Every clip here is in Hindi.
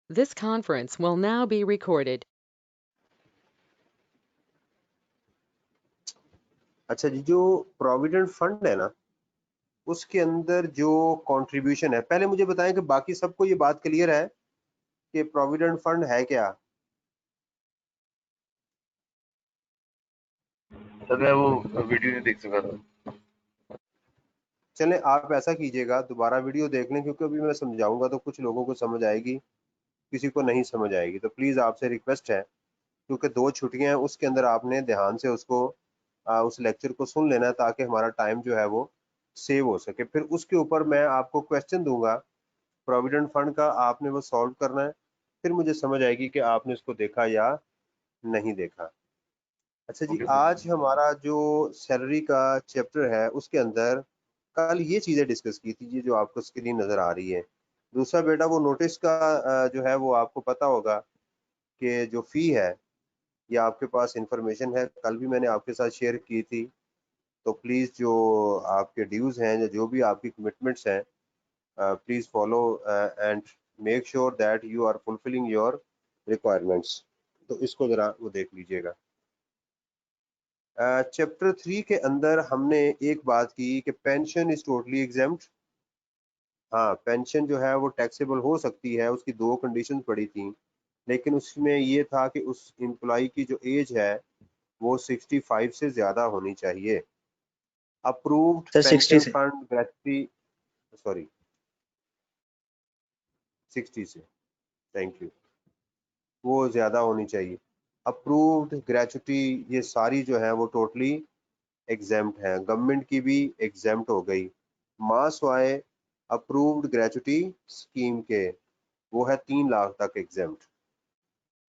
This conference will now be recorded. अच्छा जी, जो प्रोविडेंट फंड है ना, उसके अंदर जो कंट्रीब्यूशन है, पहले मुझे बताएं कि बाकी सबको ये बात क्लियर है कि प्रोविडेंट फंड है क्या? सर मैं वो वीडियो नहीं देख सका था। चलें, आप ऐसा कीजिएगा, दोबारा वीडियो देख लें, क्योंकि अभी मैं समझाऊंगा तो कुछ लोगों को समझ आएगी, किसी को नहीं समझ आएगी। तो प्लीज़ आपसे रिक्वेस्ट है, क्योंकि 2 छुट्टियां हैं, उसके अंदर आपने ध्यान से उसको उस लेक्चर को सुन लेना है, ताकि हमारा टाइम जो है वो सेव हो सके। फिर उसके ऊपर मैं आपको क्वेश्चन दूंगा प्रोविडेंट फंड का, आपने वो सॉल्व करना है, फिर मुझे समझ आएगी कि आपने उसको देखा या नहीं देखा। अच्छा जी, ओके आज सर। हमारा जो सैलरी का चैप्टर है, उसके अंदर कल ये चीज़ें डिस्कस की थी जी, जो आपको स्क्रीन नज़र आ रही है। दूसरा बेटा, वो नोटिस का जो है वो आपको पता होगा कि जो फ़ी है, या आपके पास इंफॉर्मेशन है, कल भी मैंने आपके साथ शेयर की थी। तो प्लीज़ जो आपके ड्यूज़ हैं, या जो भी आपकी कमिटमेंट्स हैं, please follow and make sure that you are fulfilling your requirements. तो इसको ज़रा वो देख लीजिएगा। चैप्टर 3 के अंदर हमने एक बात की कि पेंशन इज टोटली एग्जेम्प्ट। हाँ, पेंशन जो है वो टैक्सेबल हो सकती है, उसकी 2 कंडीशंस पड़ी थी, लेकिन उसमें ये था कि उस एम्प्लॉय की जो एज है वो 65 से ज़्यादा होनी चाहिए। अप्रूव्ड सर 60 पेंशन से। फंड ग्रेच्युटी, सॉरी 60 से, थैंक यू, वो ज़्यादा होनी चाहिए। अप्रूव्ड ग्रेच्युटी, ये सारी जो है वो टोटली एग्जेम्प्ट है, गवर्नमेंट की भी एग्जेम्प्ट हो गई। मास वाए अप्रूव्ड ग्रेच्युटी स्कीम के, वो है 3 लाख तक एग्जेम्प्ट।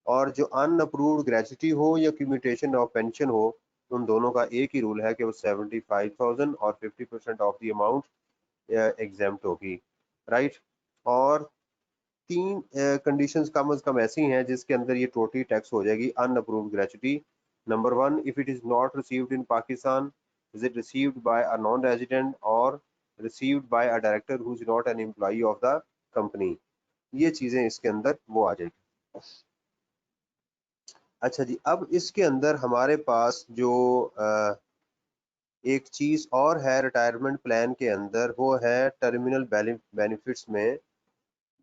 और जो अनअप्रूव्ड ग्रेच्युटी हो या क्यूमुटेशन ऑफ पेंशन हो, उन दोनों का एक ही रूल है कि वो 75,000 और 50% ऑफ द अमाउंट एग्जेम्प्ट होगी, राइट। और 3 कंडीशंस कम अज कम ऐसी हैं जिसके अंदर ये टोटली टैक्स हो जाएगी unapproved gratuity. Number 1, if it is not received in Pakistan, is it received by a non resident और received by a director who is not an employee of the company. ये चीजें इसके अंदर वो आ जाएगी। अच्छा जी, अब इसके अंदर हमारे पास जो एक चीज और है रिटायरमेंट प्लान के अंदर, वो है टर्मिनल बेनिफिट्स में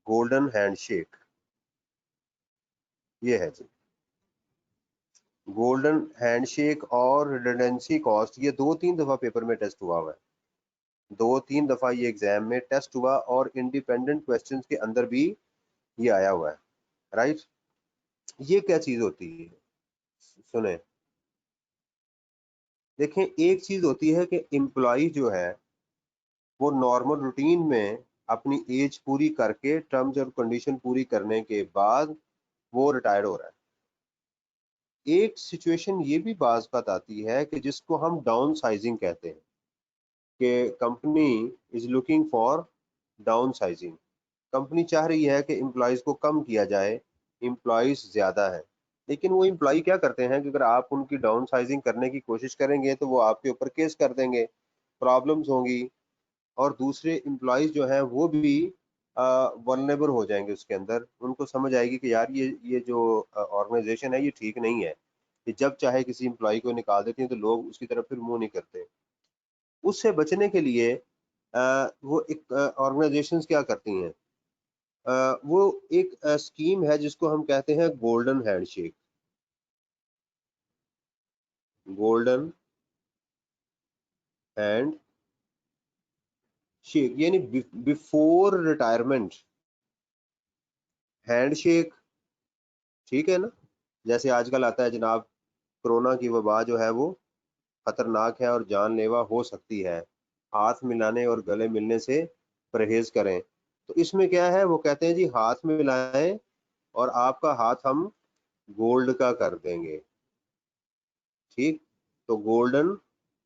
गोल्डन हैंडशेक। ये है जी, गोल्डन हैंडशेक और रिडंडेंसी कॉस्ट, ये 2-3 दफा पेपर में टेस्ट हुआ है, 2-3 दफा ये एग्जाम में टेस्ट हुआ, और इंडिपेंडेंट क्वेश्चंस के अंदर भी ये आया हुआ है, राइट। ये क्या चीज होती है, सुने, देखें, एक चीज होती है कि एम्प्लॉय जो है वो नॉर्मल रूटीन में अपनी एज पूरी करके, टर्म्स और कंडीशन पूरी करने के बाद वो रिटायर्ड हो रहा है। एक सिचुएशन ये भी बाज़ बात आती है कि जिसको हम डाउन साइजिंग कहते हैं, कि company is looking for down sizing. Company चाह रही है कि एम्प्लॉयज़ को कम किया जाए, एम्प्लॉयज़ ज़्यादा हैं, लेकिन वो एम्प्लॉय क्या करते हैं कि अगर आप उनकी डाउन साइजिंग करने की कोशिश करेंगे तो वो आपके ऊपर केस कर देंगे, प्रॉब्लम्स होंगी, और दूसरे एम्प्लॉयज़ जो हैं वो भी वल्नरेबल हो जाएंगे उसके अंदर। उनको समझ आएगी कि यार ये जो ऑर्गेनाइजेशन है ये ठीक नहीं है, कि जब चाहे किसी एम्प्लॉय को निकाल देती हैं, तो लोग उसकी तरफ फिर मुंह नहीं करते। उससे बचने के लिए वो एक ऑर्गेनाइजेशंस क्या करती हैं, वो एक स्कीम है जिसको हम कहते हैं golden handshake. Golden hand shake यानी बिफोर रिटायरमेंट हैंडशेक, ठीक है ना। जैसे आजकल आता है जनाब, कोरोना की वबा जो है वो खतरनाक है और जानलेवा हो सकती है, हाथ मिलाने और गले मिलने से परहेज करें। तो इसमें क्या है, वो कहते हैं जी हाथ में मिलाएं और आपका हाथ हम गोल्ड का कर देंगे, ठीक। तो गोल्डन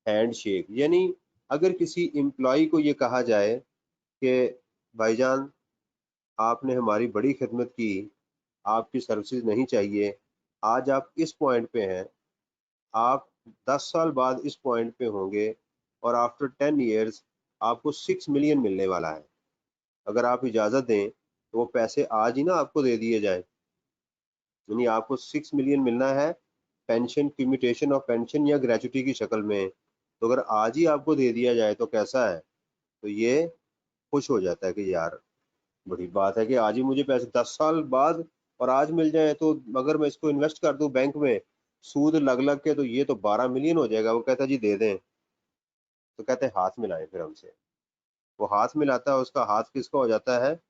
हैंडशेक यानी अगर किसी एम्प्लॉय को ये कहा जाए कि भाईजान, आपने हमारी बड़ी खिदमत की, आपकी सर्विसेज नहीं चाहिए, आज आप इस पॉइंट पे हैं, आप 10 साल बाद इस पॉइंट पे होंगे, और आफ्टर 10 ईयर्स आपको 6 मिलियन मिलने वाला है, अगर आप इजाज़त दें तो वो पैसे आज ही ना आपको दे दिए जाए, यानी आपको 6 मिलियन मिलना है पेंशन, क्यूमिटेशन ऑफ पेंशन या ग्रेचुटी की शक्ल में, तो अगर आज ही आपको दे दिया जाए तो कैसा है? तो ये खुश हो जाता है कि यार बड़ी बात है कि आज ही मुझे पैसे 10 साल बाद और आज मिल जाए, तो अगर मैं इसको इन्वेस्ट कर दूं बैंक में सूद लग लग के, तो ये तो 12 मिलियन हो जाएगा। वो कहता है जी दे दें, तो कहते हैं हाथ मिलाएं फिर हमसे। वो हाथ मिलाता है, उसका हाथ किसका हो जाता है?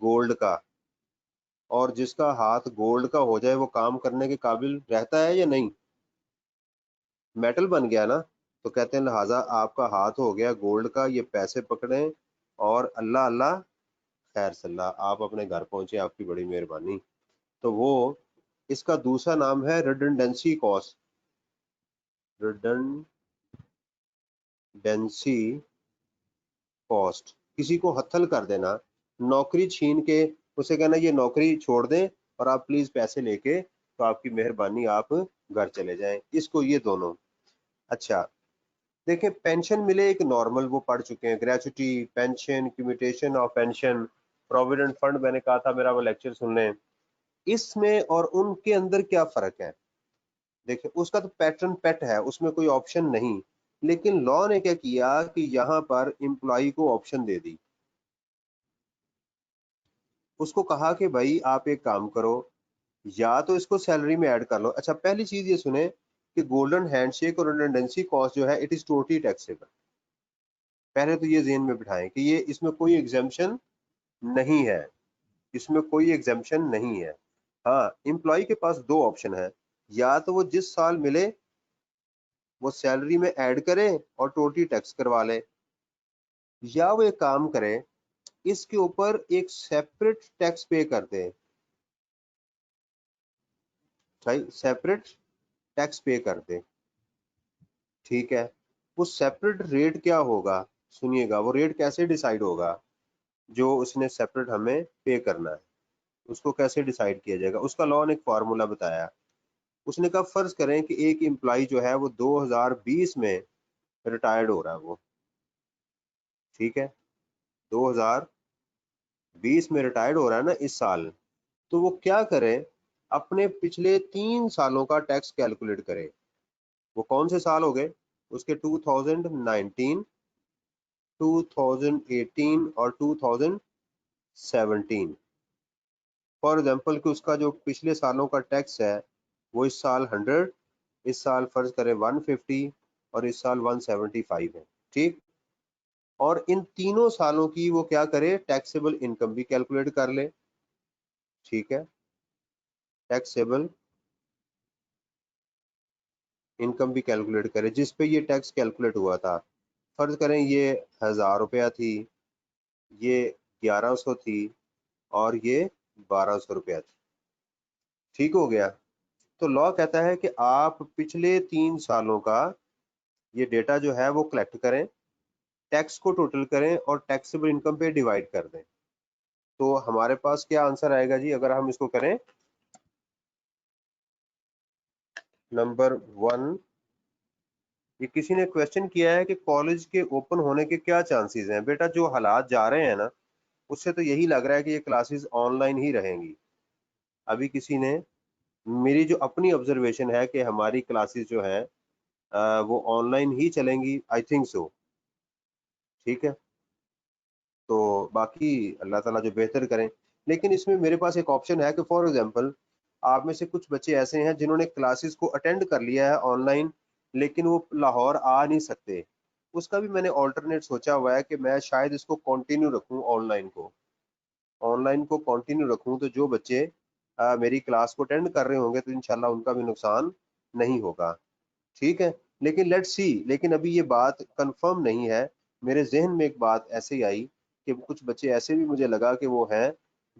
गोल्ड का। और जिसका हाथ गोल्ड का हो जाए वो काम करने के काबिल रहता है या नहीं? मेटल बन गया ना। तो कहते हैं लिहाजा आपका हाथ हो गया गोल्ड का, ये पैसे पकड़ें और अल्लाह अल्लाह खैर सल्लाह आप अपने घर पहुंचे, आपकी बड़ी मेहरबानी। तो वो इसका दूसरा नाम है रिडंडेंसी कॉस्ट। रिडंडेंसी कॉस्ट, किसी को हत्थल कर देना, नौकरी छीन के उसे कहना ये नौकरी छोड़ दें और आप प्लीज पैसे लेके, तो आपकी मेहरबानी आप घर चले जाएं, इसको ये दोनों। अच्छा देखें, पेंशन मिले एक नॉर्मल, वो पढ़ चुके हैं, gratuity, pension, commutation of pension, provident fund, मैंने कहा था मेरा वो लेक्चर सुन लें। इसमें और उनके अंदर क्या फर्क है? देखिए उसका तो पैटर्न पेट है, उसमें कोई ऑप्शन नहीं, लेकिन लॉ ने क्या किया कि यहाँ पर एम्प्लॉय को ऑप्शन दे दी। उसको कहा कि भाई आप एक काम करो, या तो इसको सैलरी में ऐड कर लो। अच्छा पहली चीज ये सुने कि गोल्डन हैंडशेक और रिडंडेंसी कॉस्ट जो है इट इज टोटली टैक्सेबल। पहले तो ये ज़हन में बिठाएं कि ये इसमें कोई एग्जाम्पशन नहीं है, इसमें कोई एग्जाम्पशन नहीं है। हाँ, एम्प्लॉय के पास दो ऑप्शन है, या तो वो जिस साल मिले वो सैलरी में ऐड करे और टोटली टैक्स करवा ले, या वो एक काम करे इसके ऊपर एक सेपरेट टैक्स पे कर दे। भाई सेपरेट टैक्स पे कर दे, ठीक है। वो सेपरेट रेट क्या होगा? सुनिएगा, वो रेट कैसे डिसाइड होगा जो उसने सेपरेट हमें पे करना है, उसको कैसे डिसाइड किया जाएगा? उसका लॉ ने एक फार्मूला बताया। उसने कहा फर्ज करें कि एक एम्प्लॉय जो है वो 2020 में रिटायर्ड हो रहा है, वो ठीक है 2020 में रिटायर्ड हो रहा है ना इस साल, तो वो क्या करे? अपने पिछले 3 सालों का टैक्स कैलकुलेट करे। वो कौन से साल हो गए उसके? 2019, 2018 और 2017। फॉर एग्जाम्पल कि उसका जो पिछले सालों का टैक्स है वो इस साल 100, इस साल फर्ज करें 150 और इस साल 175 है, ठीक। और इन तीनों सालों की वो क्या करे? टैक्सेबल इनकम भी कैलकुलेट कर ले, ठीक है। टैक्सेबल इनकम भी कैलकुलेट करे जिस पे ये टैक्स कैलकुलेट हुआ था। फर्ज करें ये 1000 रुपया थी, ये 1100 थी और ये 1200 रुपया थी, ठीक हो गया। तो लॉ कहता है कि आप पिछले 3 सालों का ये डेटा जो है वो कलेक्ट करें, टैक्स को टोटल करें और टैक्सेबल इनकम पे डिवाइड कर दें। तो हमारे पास क्या आंसर आएगा जी अगर हम इसको करें? नंबर 1, ये किसी ने क्वेश्चन किया है कि कॉलेज के ओपन होने के क्या चांसेस हैं। बेटा जो हालात जा रहे हैं ना, उससे तो यही लग रहा है कि ये क्लासेस ऑनलाइन ही रहेंगी। अभी किसी ने, मेरी जो अपनी ऑब्जर्वेशन है कि हमारी क्लासेस जो है वो ऑनलाइन ही चलेंगी, आई थिंक सो, ठीक है। तो बाकी अल्लाह ताला जो बेहतर करें। लेकिन इसमें मेरे पास एक ऑप्शन है कि फॉर एग्जांपल आप में से कुछ बच्चे ऐसे हैं जिन्होंने क्लासेस को अटेंड कर लिया है ऑनलाइन, लेकिन वो लाहौर आ नहीं सकते। उसका भी मैंने ऑल्टरनेट सोचा हुआ है कि मैं शायद इसको कंटिन्यू रखूं, ऑनलाइन को कंटिन्यू रखूं, तो जो बच्चे मेरी क्लास को अटेंड कर रहे होंगे तो इंशाल्लाह उनका भी नुकसान नहीं होगा, ठीक है। लेकिन लेट्स सी, लेकिन अभी ये बात कंफर्म नहीं है। मेरे जहन में एक बात ऐसे ही आई कि कुछ बच्चे ऐसे भी मुझे लगा कि वो हैं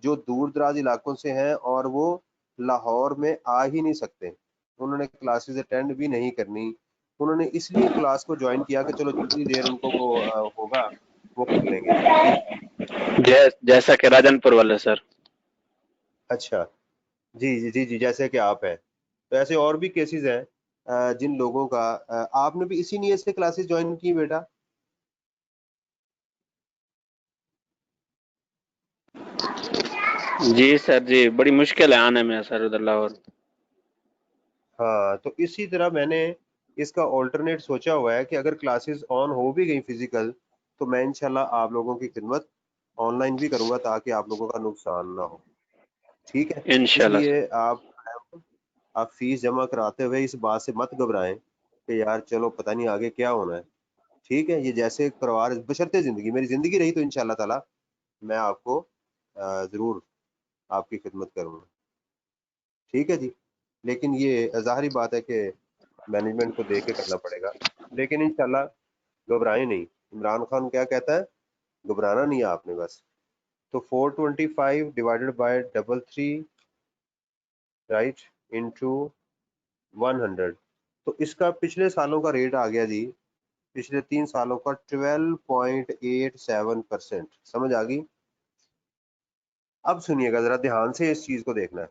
जो दूर दराज इलाकों से हैं और वो लाहौर में आ ही नहीं सकते, उन्होंने क्लासेस अटेंड भी नहीं करनी, उन्होंने इसलिए क्लास को ज्वाइन किया कि चलो जितनी देर उनको वो होगा वो कर लेंगे, ठीक। जैसा कि राजनपुर वाले सर। अच्छा, जी जी जी जी, जैसे कि आप हैं, तो ऐसे और भी केसेस हैं जिन लोगों का आपने भी इसी नीयत से क्लासेस ज्वाइन की बेटा? जी सर जी, बड़ी मुश्किल है आने में सर उधर लाहौर। हाँ, तो इसी तरह मैंने इसका ऑल्टरनेट सोचा हुआ है कि अगर क्लासेस ऑन हो भी गई फिजिकल, तो मैं इंशाल्लाह आप लोगों की खिदमत ऑनलाइन भी करूंगा ताकि आप लोगों का नुकसान ना हो। ठीक है, इंशाल्लाह सर। इसलिए आप फीस जमा कराते हुए इस बात से मत घबराएं कि यार चलो पता नहीं आगे क्या होना है। ठीक है, ये जैसे करवा रहे बशर्ते जिंदगी मेरी जिंदगी रही तो इंशाल्लाह ताला मैं आपको जरूर आपकी खिदमत करूंगा। ठीक है जी, लेकिन ये ज़ाहिरी बात है कि मैनेजमेंट को देख के करना पड़ेगा, लेकिन इंशाल्लाह घबराएं नहीं। इमरान खान क्या कहता है, घबराना नहीं है आपने बस। तो 425 डिवाइडेड बाय 33 राइट इनटू 100, तो इसका पिछले सालों का रेट आ गया जी, पिछले 3 सालों का 12.87%। समझ आ गई? अब सुनिएगा जरा ध्यान से, इस चीज को देखना है।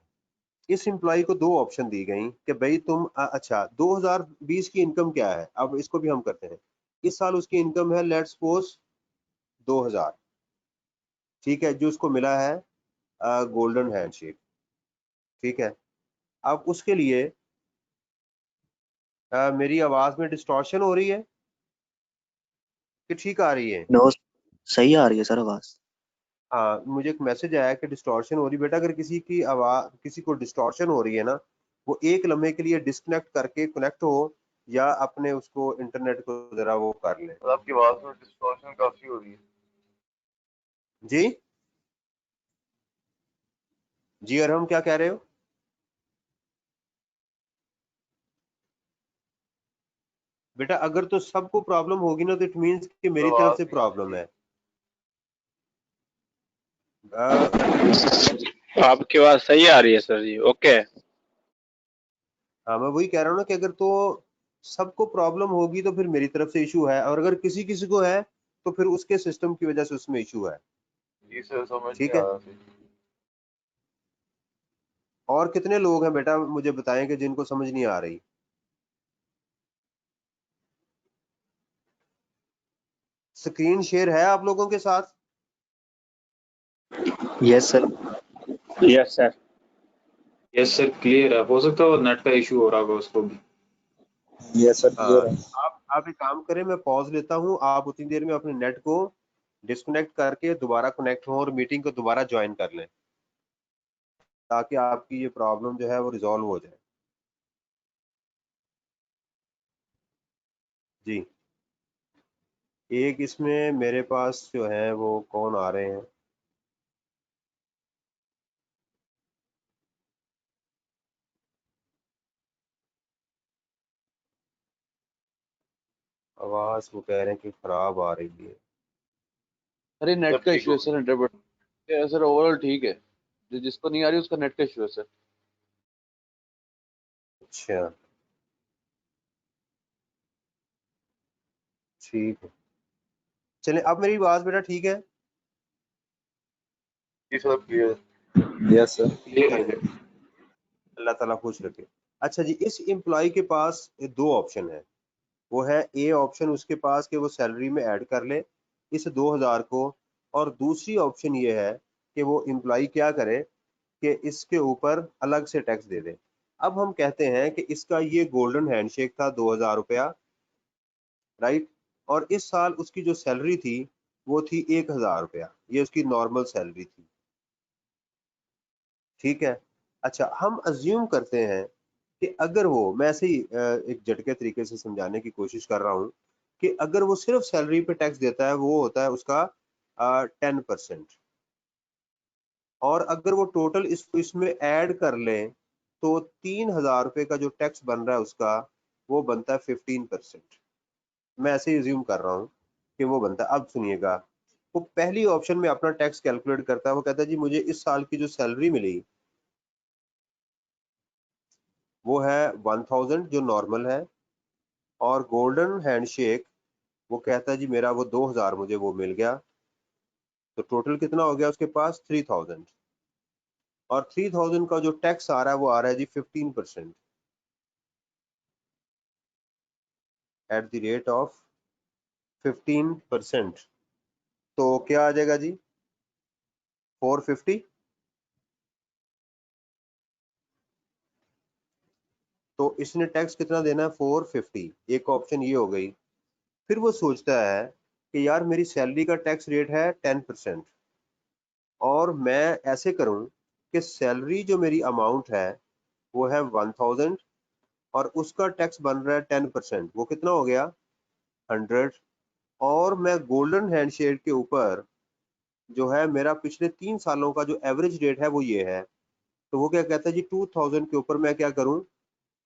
इस एम्प्लॉय को 2 ऑप्शन दी गई कि भाई तुम अच्छा 2020 की इनकम क्या है, अब इसको भी हम करते हैं। इस साल उसकी इनकम है लेट्स सपोज 2000, ठीक है, जो उसको मिला है गोल्डन हैंडशेक। ठीक है, अब उसके लिए मेरी आवाज में डिस्टॉर्शन हो रही है कि ठीक आ रही है? नो, सही आ रही है सर आवाज। हाँ, मुझे एक मैसेज आया कि डिस्टॉर्शन हो रही। बेटा अगर किसी की आवाज, किसी को डिस्टॉर्शन हो रही है ना, वो एक लम्हे के लिए डिस्कनेक्ट करके कनेक्ट हो या अपने उसको इंटरनेट को जरा वो कर ले। और आपकी आवाज में डिस्टॉर्शन काफी हो रही है। जी जी, अरहम क्या कह रहे हो? बेटा अगर तो सबको प्रॉब्लम होगी ना तो इट मीन्स कि मेरी तरफ आवाज से नहीं आ प्रॉब्लम रही। है। अ, आपकी आवाज सही आ रही है सर जी, ओके। हाँ, मैं वही कह रहा हूँ ना कि अगर तो सबको प्रॉब्लम होगी तो फिर मेरी तरफ से इशू है, और अगर किसी किसी को है तो फिर उसके सिस्टम की वजह से उसमें इशू है। जी सर, समझ नहीं ठीक आ है, रहा सर। और कितने लोग हैं बेटा मुझे बताएं कि जिनको समझ नहीं आ रही? स्क्रीन शेयर है आप लोगों के साथ? Yes sir. Yes sir. Yes sir, clear है। हो सकता है वो नेट का इशू हो रहा होगा उसको भी। यस सर, हाँ, क्लियर है। आप एक काम करें, मैं पॉज लेता हूँ, आप उतनी देर में अपने नेट को डिस्कनेक्ट करके दोबारा कनेक्ट हो और मीटिंग को दोबारा ज्वाइन कर लें ताकि आपकी ये प्रॉब्लम जो है वो रिजॉल्व हो जाए। जी, एक इसमें मेरे पास जो है वो कौन आ रहे हैं? आवाज वो कह रहे हैं कि खराब आ रही है। अरे नेट सब का ठीक इशू है हो सर, 100%। सर ओवरऑल ठीक है, जिसको नहीं आ रही उसका नेट का इशू है सर। अच्छा, ठीक है, चलिए अब मेरी आवाज बेटा ठीक है? जी sir, clear. Yes sir. Clear है। चलिए, अल्लाह ताला खुश रखे। अच्छा जी, इस एम्प्लॉय के पास 2 ऑप्शन है। वो है ए ऑप्शन उसके पास कि वो सैलरी में ऐड कर ले इस 2000 को, और दूसरी ऑप्शन ये है कि वो एम्प्लॉय क्या करे कि इसके ऊपर अलग से टैक्स दे दे। अब हम कहते हैं कि इसका ये गोल्डन हैंडशेक था 2000 रुपया, राइट, और इस साल उसकी जो सैलरी थी वो थी 1000 रुपया, ये उसकी नॉर्मल सैलरी थी। ठीक है, अच्छा हम अज्यूम करते हैं कि अगर वो, मैं ऐसे ही एक झटके तरीके से समझाने की कोशिश कर रहा हूँ कि अगर वो सिर्फ सैलरी पे टैक्स देता है वो होता है उसका 10%, और अगर वो टोटल इसको इसमें ऐड कर ले तो 3000 रुपये का जो टैक्स बन रहा है उसका वो बनता है 15%। मैं ऐसे ही ज्यूम कर रहा हूँ कि वो बनता है। अब सुनिएगा, वो पहली ऑप्शन में अपना टैक्स कैलकुलेट करता है, वो कहता है जी मुझे इस साल की जो सैलरी मिली वो है 1000 जो नॉर्मल है, और गोल्डन हैंडशेक वो कहता है जी मेरा वो 2000 मुझे वो मिल गया, तो टोटल कितना हो गया उसके पास 3000, और 3000 का जो टैक्स आ रहा है वो आ रहा है जी 15% एट द रेट ऑफ 15%। तो क्या आ जाएगा जी 450, तो इसने टैक्स कितना देना है 450, एक ऑप्शन ये हो गई। फिर वो सोचता है कि यार मेरी सैलरी का टैक्स रेट है 10% और मैं ऐसे करूं कि सैलरी जो मेरी अमाउंट है वो है 1000 और उसका टैक्स बन रहा है 10%, वो कितना हो गया 100। और मैं गोल्डन हैंडशेक के ऊपर जो है मेरा पिछले 3 सालों का जो एवरेज रेट है वो ये है, तो वो क्या कहता है जी 2000 के ऊपर मैं क्या करूं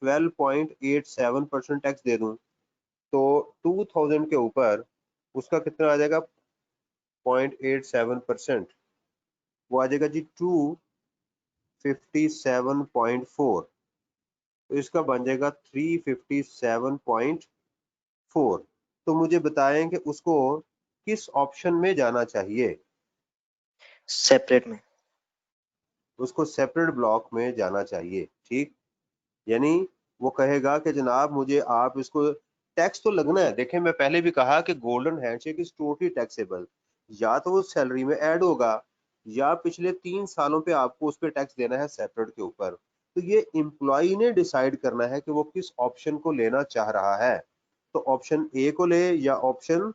12.87% टैक्स दे दूं। तो 2000 के ऊपर उसका कितना आ जाएगा 0.87%, वो आ जाएगा जी 257.4, तो इसका बन जाएगा 357.4। तो मुझे बताएं कि उसको किस ऑप्शन में जाना चाहिए। सेपरेट में। उसको सेपरेट ब्लॉक में जाना चाहिए, ठीक। यानी वो कहेगा कि जनाब मुझे आप इसको टैक्स तो लगना है। देखें मैं पहले भी कहा कि golden handshake is totally taxable, या तो वो सैलरी में ऐड होगा या पिछले 3 सालों पे आपको उस पर टैक्स देना है सेपरेट के ऊपर। तो ये एम्प्लॉय ने डिसाइड करना है कि वो किस ऑप्शन को लेना चाह रहा है, तो ऑप्शन ए को ले या ऑप्शन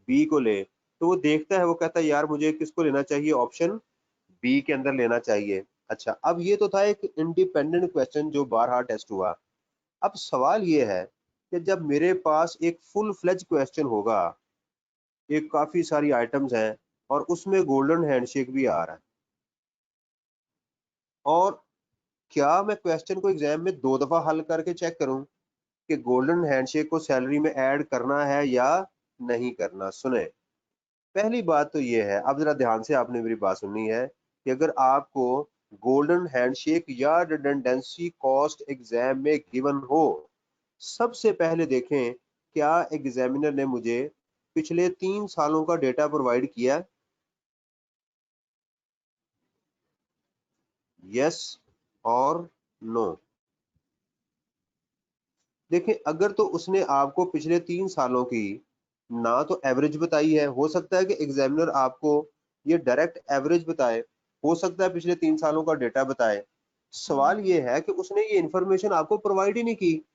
बी को ले। तो वो देखता है, वो कहता है यार मुझे किसको लेना चाहिए, ऑप्शन बी के अंदर लेना चाहिए। अच्छा, अब ये तो था एक इंडिपेंडेंट क्वेश्चन जो बारहा टेस्ट हुआ। अब सवाल ये है कि जब मेरे पास एक फुल फ्लेज क्वेश्चन होगा, एक काफी सारी आइटम्स हैं और उसमें गोल्डन हैंडशेक भी आ रहा है, और क्या मैं क्वेश्चन को एग्जाम में 2 दफा हल करके चेक करूं कि गोल्डन हैंडशेक को सैलरी में ऐड करना है या नहीं करना। सुने, पहली बात तो ये है, अब जरा ध्यान से आपने मेरी बात सुननी है कि अगर आपको गोल्डन हैंडशेक या रिडंडेंसी कॉस्ट एग्जाम में गिवन हो, सबसे पहले देखें क्या एग्जामिनर ने मुझे पिछले 3 सालों का डेटा प्रोवाइड किया, यस और नो। देखें अगर तो उसने आपको पिछले 3 सालों की ना तो एवरेज बताई है, हो सकता है कि एग्जामिनर आपको ये डायरेक्ट एवरेज बताए, हो सकता है पिछले 3 सालों का डेटा बताए। सवाल ये है कि उसने ये इंफॉर्मेशन आपको प्रोवाइड ही नहीं की।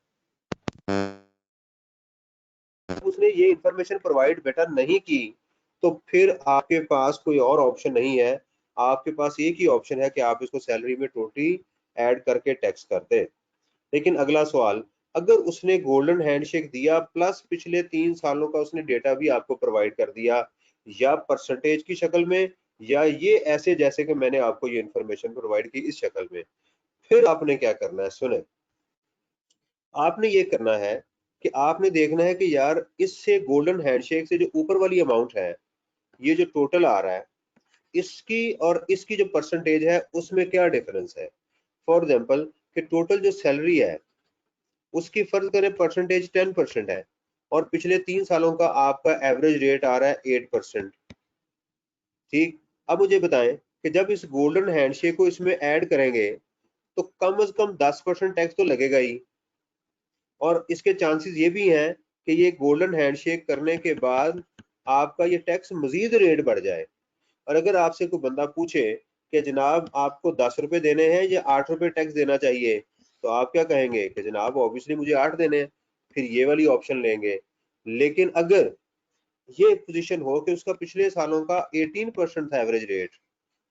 उसने ये इंफॉर्मेशन प्रोवाइड बेटा नहीं की, तो फिर आपके पास कोई और ऑप्शन नहीं है, आपके पास एक ही ऑप्शन है कि आप इसको सैलरी में टोटली ऐड करके टैक्स कर दें। लेकिन अगला सवाल, अगर उसने गोल्डन हैंडशेक दिया प्लस पिछले 3 सालों का उसने डेटा भी आपको प्रोवाइड कर दिया, या परसेंटेज की शक्ल में या ये ऐसे जैसे कि मैंने आपको ये इंफॉर्मेशन प्रोवाइड की इस शक्ल में, फिर आपने क्या करना है। सुने, आपने ये करना है कि आपने देखना है कि यार इससे गोल्डन हैंडशेक से जो ऊपर वाली अमाउंट है, ये जो टोटल आ रहा है, इसकी और इसकी जो परसेंटेज है उसमें क्या डिफरेंस है। फॉर एग्जांपल कि टोटल जो सैलरी है उसकी फर्ज करें परसेंटेज 10% है और पिछले 3 सालों का आपका एवरेज रेट आ रहा है 8%, ठीक। अब मुझे बताएं कि जब इस गोल्डन हैंडशेक को इसमें ऐड करेंगे तो कम से कम 10% टैक्स तो लगेगा ही, और इसके चांसेस ये भी हैं कि ये गोल्डन हैंडशेक करने के बाद आपका ये टैक्स मजीद रेट बढ़ जाए। और अगर आपसे कोई बंदा पूछे कि जनाब आपको 10 रुपए देने हैं या 8 रुपए टैक्स देना चाहिए, तो आप क्या कहेंगे कि जनाब ऑब्वियसली मुझे 8 देने हैं, फिर ये वाली ऑप्शन लेंगे। लेकिन अगर ये पोजीशन हो कि उसका पिछले सालों का 18% था एवरेज रेट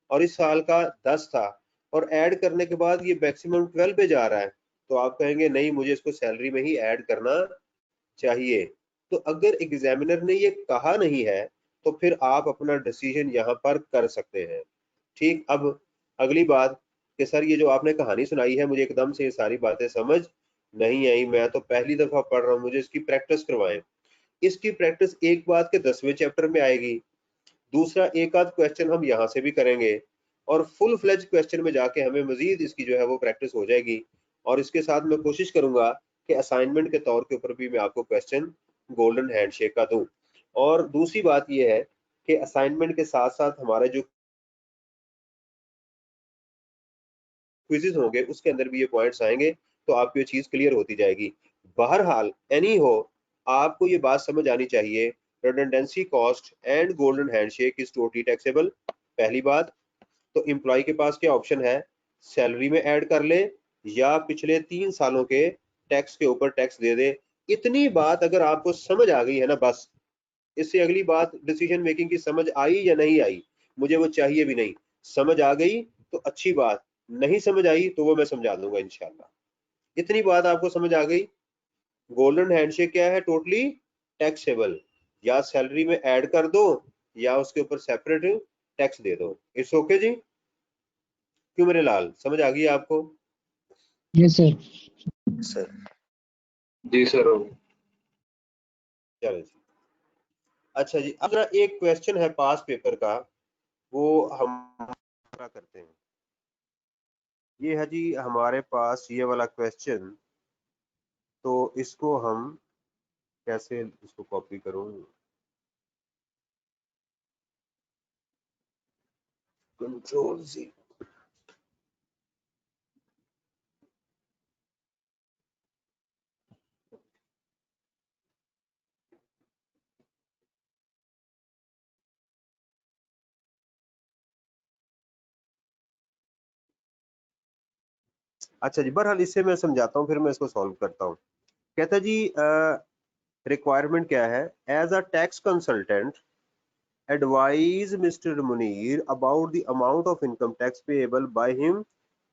और इस साल का 10 था और ऐड करने के बाद ये मैक्सिमम 12 पे जा रहा है, तो आप कहेंगे नहीं मुझे इसको सैलरी में ही ऐड करना चाहिए। तो अगर एग्जामिनर ने ये कहा नहीं है तो फिर आप अपना डिसीजन यहाँ पर कर सकते हैं, ठीक। अब अगली बात कि सर ये जो आपने कहानी सुनाई है मुझे एकदम से ये सारी बातें समझ नहीं आई, मैं तो पहली दफा पढ़ रहा हूँ, मुझे इसकी प्रैक्टिस करवाएं। इसकी प्रैक्टिस एक बात के 10वें चैप्टर में आएगी, दूसरा एक आध क्वेश्चन हम यहाँ से भी करेंगे और फुल फ्लेज क्वेश्चन में जाके हमें मजीद इसकी जो है वो प्रैक्टिस हो जाएगी। और इसके साथ मैं कोशिश करूंगा कि असाइनमेंट के तौर के ऊपर भी मैं आपको क्वेश्चन गोल्डन हैंडशेक का दूं। और दूसरी बात यह है कि असाइनमेंट के साथ साथ हमारे जो क्विजेज होंगे उसके अंदर भी ये पॉइंट्स आएंगे, तो आपको ये चीज क्लियर होती जाएगी। बहरहाल एनी हो, आपको ये बात समझ आनी चाहिए, redundancy cost and golden handshake is totally taxable. पहली बात तो एम्प्लॉय के पास क्या ऑप्शन है, सैलरी में ऐड कर ले या पिछले 3 सालों के टैक्स के ऊपर टैक्स दे दे। इतनी बात अगर आपको समझ आ गई है ना, बस इससे अगली बात डिसीजन मेकिंग की समझ आई या नहीं आई मुझे वो चाहिए भी नहीं। समझ आ गई तो अच्छी बात, नहीं समझ आई तो वो मैं समझा दूंगा इंशाल्लाह। इतनी बात आपको समझ आ गई। गोल्डन हैंडशेक क्या है? टोटली टैक्सेबल, या सैलरी में ऐड कर दो या उसके ऊपर सेपरेट टैक्स दे दो। इट्स ओके जी? क्यों मेरे लाल, समझ आ गई आपको? Yes sir. सर जी सर हो गया। चलो जी। अच्छा जी, अब जरा एक क्वेश्चन है पास पेपर का, वो हम पूरा करते हैं। ये है जी हमारे पास ये वाला क्वेश्चन, तो इसको हम कैसे इसको कॉपी करूं? Control C. अच्छा जी, बहरहाल इससे मैं समझाता हूँ, फिर मैं इसको सॉल्व करता हूँ। कहता है जी रिक्वायरमेंट क्या है? As a tax consultant advise Mr. Munir about the amount of income tax payable by him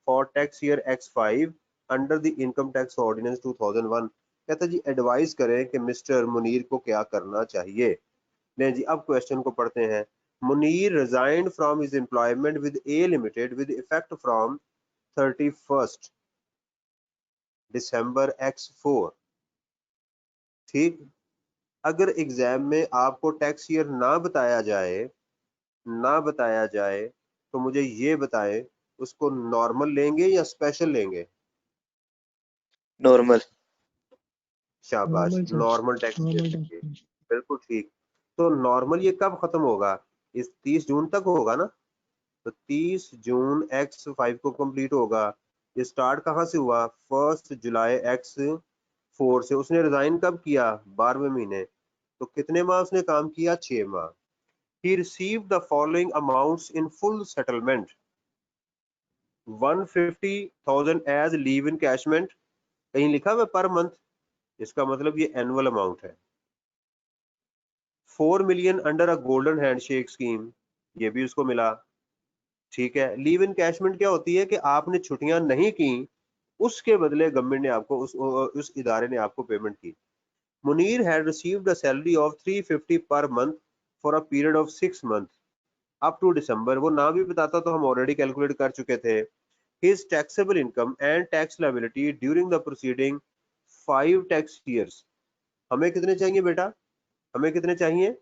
for tax year X5 under the Income Tax Ordinance 2001। कहता जी एडवाइस करें कि मिस्टर मुनीर को क्या करना चाहिए। नहीं जी, अब क्वेश्चन को पढ़ते हैं। Munir resigned from his employment with A Limited with effect from 31st December X4। ठीक, अगर एग्जाम में आपको टैक्स ईयर ना बताया जाए तो मुझे ये बताएं, उसको नॉर्मल लेंगे या स्पेशल लेंगे? नॉर्मल। शाबाश, normal sir. Normal tax year normal लेंगे। टैक्स। बिल्कुल ठीक। तो नॉर्मल ये कब खत्म होगा? इस 30 जून तक होगा ना, तो 30 जून X5 को कंप्लीट होगा। ये स्टार्ट कहाँ से हुआ? 1 जुलाई X4 से। उसने रिजाइन कब किया? 12वें महीने। तो कितने माह उसने काम किया? 6 माह। He received the following amounts in full settlement: 150,000 as leave encashment, कहीं लिखा हुआ पर मंथ, इसका मतलब ये एनुअल अमाउंट है। 4 million under a golden handshake scheme, ये भी उसको मिला। ठीक है, लीव इनकैशमेंट क्या होती है? कि आपने छुट्टियां नहीं की, उसके बदले गवर्नमेंट ने आपको उस इदारे ने आपको पेमेंट की। Munir had received a salary of 350 per month for a period of 6 month up to December. वो ना भी बताता तो हम ऑलरेडी कैलकुलेट कर चुके थे। His taxable income and tax liability during the preceding 5 tax years। हमें कितने चाहिए बेटा? हमें कितने चाहिए?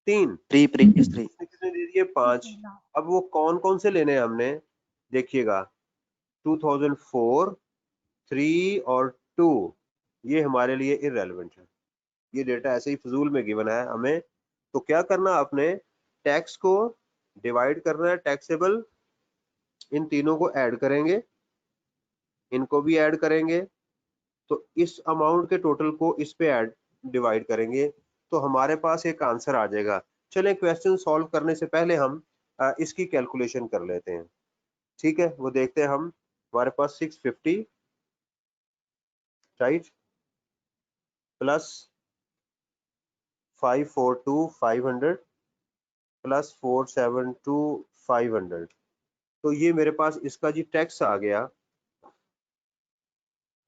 3। 3 3 उसने कितने दे दिए? 5। अब वो कौन कौन से लेने हैं हमने? देखिएगा, 2004, 3 और 2 ये हमारे लिए इररेलेवेंट है। ये डेटा ऐसे ही फजूल में गिवन है हमें। तो क्या करना आपने? टैक्स को डिवाइड करना है, टैक्सेबल, इन तीनों को ऐड करेंगे, इनको भी ऐड करेंगे, तो इस अमाउंट के टोटल को इस पे ऐड डिवाइड करेंगे, तो हमारे पास एक आंसर आ जाएगा। चलें, क्वेश्चन सॉल्व करने से पहले हम इसकी कैलकुलेशन कर लेते हैं। ठीक है, वो देखते हैं हम। हमारे पास 650 राइट प्लस 542 500 प्लस 472 500, तो ये मेरे पास इसका जी टैक्स आ गया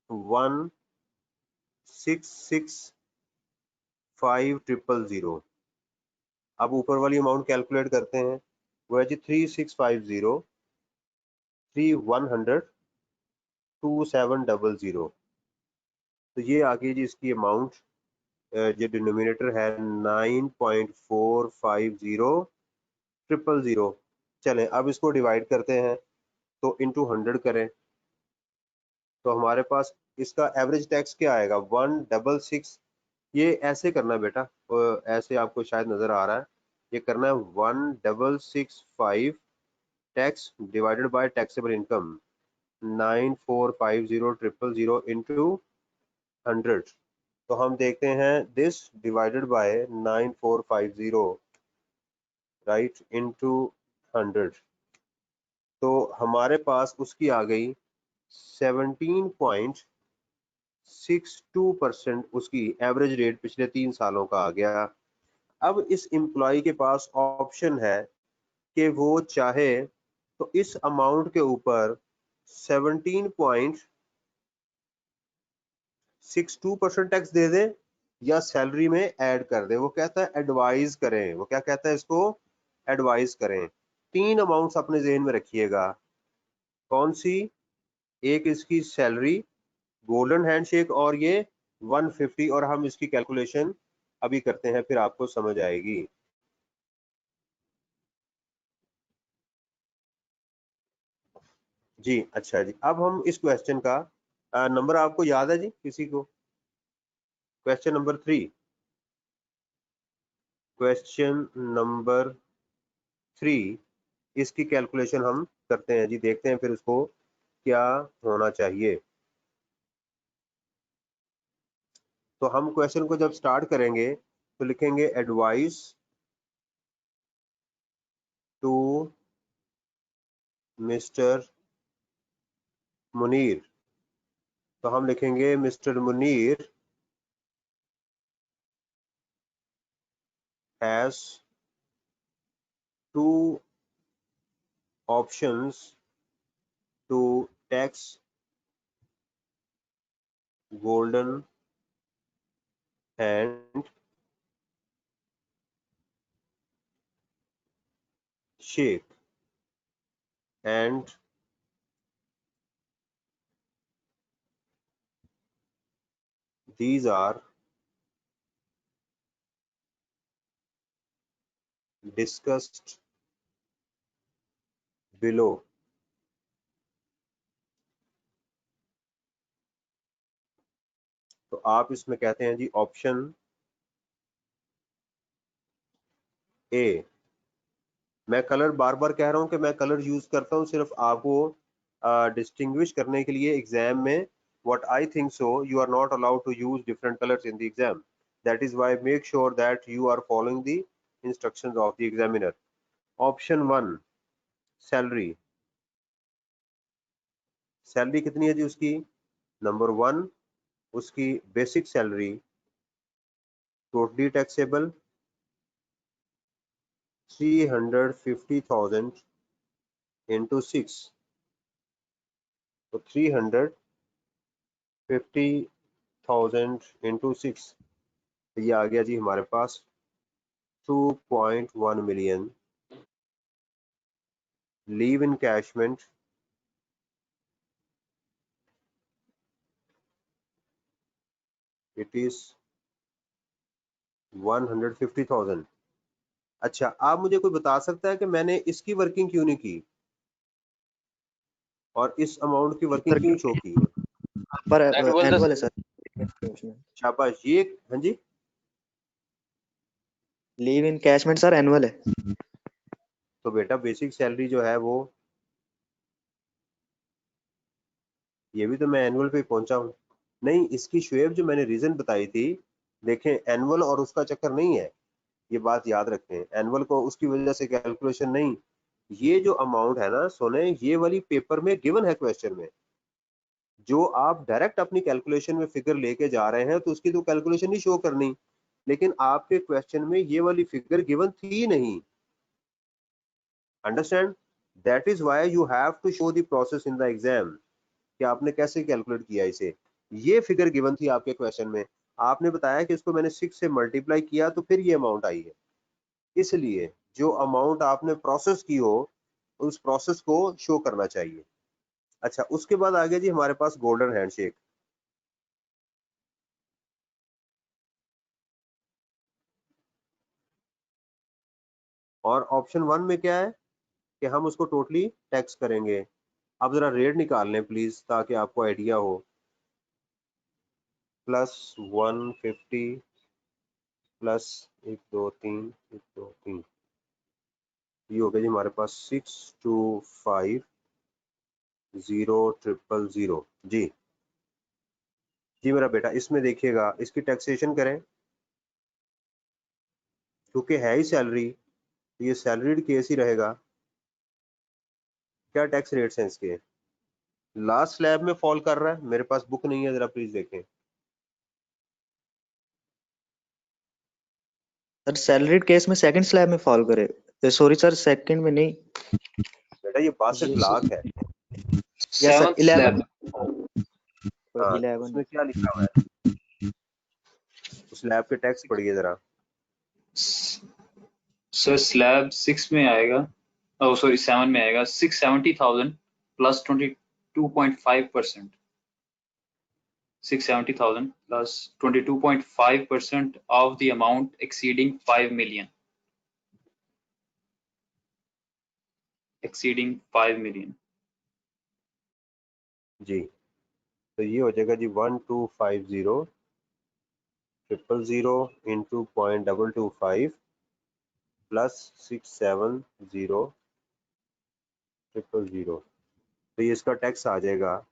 1,665,000। अब ऊपर वाली अमाउंट कैलकुलेट करते हैं, वो है जी 3,650 3,100 2,700। तो ये आ गई जी इसकी अमाउंट। जो डिनोमिनेटर है 9.450,000। चलें अब इसको डिवाइड करते हैं, तो इंटू 100 करें, तो हमारे पास इसका एवरेज टैक्स क्या आएगा? 166। ये ऐसे करना बेटा, ऐसे आपको शायद नजर आ रहा है, ये करना है 1,665 tax divided by taxable income 9,450,000 into 100। तो हम देखते हैं this divided by 9,450 right into 100, तो हमारे पास उसकी आ गई 17.5 62% उसकी एवरेज रेट पिछले 3 सालों का आ गया। अब इस एम्प्लॉय के पास ऑप्शन है कि वो चाहे तो इस अमाउंट के ऊपर 17.62% टैक्स दे दे या सैलरी में ऐड कर दे। वो कहता है एडवाइज करें। वो क्या कहता है? इसको एडवाइज करें। 3 अमाउंट्स अपने जेहन में रखिएगा। कौन सी? एक इसकी सैलरी, गोल्डन हैंडशेक, और ये 150, और हम इसकी कैलकुलेशन अभी करते हैं, फिर आपको समझ आएगी। जी अच्छा जी, अब हम इस क्वेश्चन का नंबर आपको याद है जी किसी को? क्वेश्चन नंबर 3, क्वेश्चन नंबर 3, इसकी कैलकुलेशन हम करते हैं जी, देखते हैं फिर उसको क्या होना चाहिए। तो हम क्वेश्चन को जब स्टार्ट करेंगे तो लिखेंगे एडवाइस टू मिस्टर मुनीर। तो हम लिखेंगे mister Munir has 2 options to tax golden and shake, and these are discussed below. तो आप इसमें कहते हैं जी ऑप्शन ए। मैं कलर बार बार कह रहा हूं कि मैं कलर यूज करता हूं सिर्फ आपको डिस्टिंग्विश करने के लिए एग्जाम में। what I think so, you are not allowed to use different colors in the exam. That is why make sure that you are following the instructions of the examiner. Option 1, salary. Salary कितनी है जी उसकी? नंबर 1, उसकी basic salary totally taxable 350,000 into 6, तो 350,000 into 6, ये आ गया जी हमारे पास 2.1 million। Leave encashment it is 150,000। अच्छा, आप मुझे कोई बता सकता है कि मैंने इसकी वर्किंग क्यों नहीं की और इस अमाउंट की वर्किंग क्यों शो की है? पर एनुअल है सर। शाबाश, ये हाँ जी, लीव इनकैशमेंट सर एनुअल है। तो बेटा बेसिक सैलरी जो है वो, ये भी तो मैं एनुअल पे पहुंचा हूँ। नहीं, इसकी शुएब जो मैंने रीजन बताई थी, देखें एनुअल और उसका चक्कर नहीं है, ये बात याद रखें। एनुअल को उसकी वजह से कैलकुलेशन नहीं, ये जो अमाउंट है ना सोने, ये वाली पेपर में गिवन है क्वेश्चन में। जो आप डायरेक्ट अपनी कैलकुलेशन में फिगर लेके जा रहे हैं तो उसकी तो कैलकुलेशन ही शो करनी, लेकिन आपके क्वेश्चन में ये वाली फिगर गिवन थी नहीं। Understand? That is why you have to show the process in the exam कि आपने कैसे कैलकुलेट किया इसे। ये फिगर गिवन थी आपके क्वेश्चन में, आपने बताया कि इसको मैंने 6 से मल्टीप्लाई किया तो फिर ये अमाउंट आई है। इसलिए जो अमाउंट आपने प्रोसेस की हो उस प्रोसेस को शो करना चाहिए। अच्छा, उसके बाद आ गया जी हमारे पास गोल्डन हैंडशेक। और ऑप्शन 1 में क्या है कि हम उसको टोटली टैक्स करेंगे। आप जरा रेट निकाल लें प्लीज ताकि आपको आइडिया हो। प्लस 150 प्लस 1 2 3 1 2 3, ये हो गया जी हमारे पास 6250,000 जी। जी मेरा बेटा, इसमें देखिएगा इसकी टैक्सेशन करें, क्योंकि है ही सैलरी तो ये सैलरीड केस ही रहेगा। क्या टैक्स रेट्स हैं इसके? लास्ट स्लैब में फॉल कर रहा है, मेरे पास बुक नहीं है, जरा प्लीज देखें। सर सैलरीड केस में सेकंड स्लैब में फॉल करे, सॉरी सर सेकंड में नहीं। बेटा ये 62 लाख है। यस सर 7th 11 slab हाँ 11 उसमें क्या लिखा हुआ है, उस स्लैब के टैक्स पढ़िए जरा। सर स्लैब 6 में आएगा, oh सॉरी 7 में आएगा 670,000 plus 22.5%, 670,000 plus 22.5% of the amount exceeding 5 million, exceeding 5 million. जी तो ये हो जाएगा जी 1250 000 इंटू 0.225 प्लस 670 000, तो ये इसका टैक्स आ जाएगा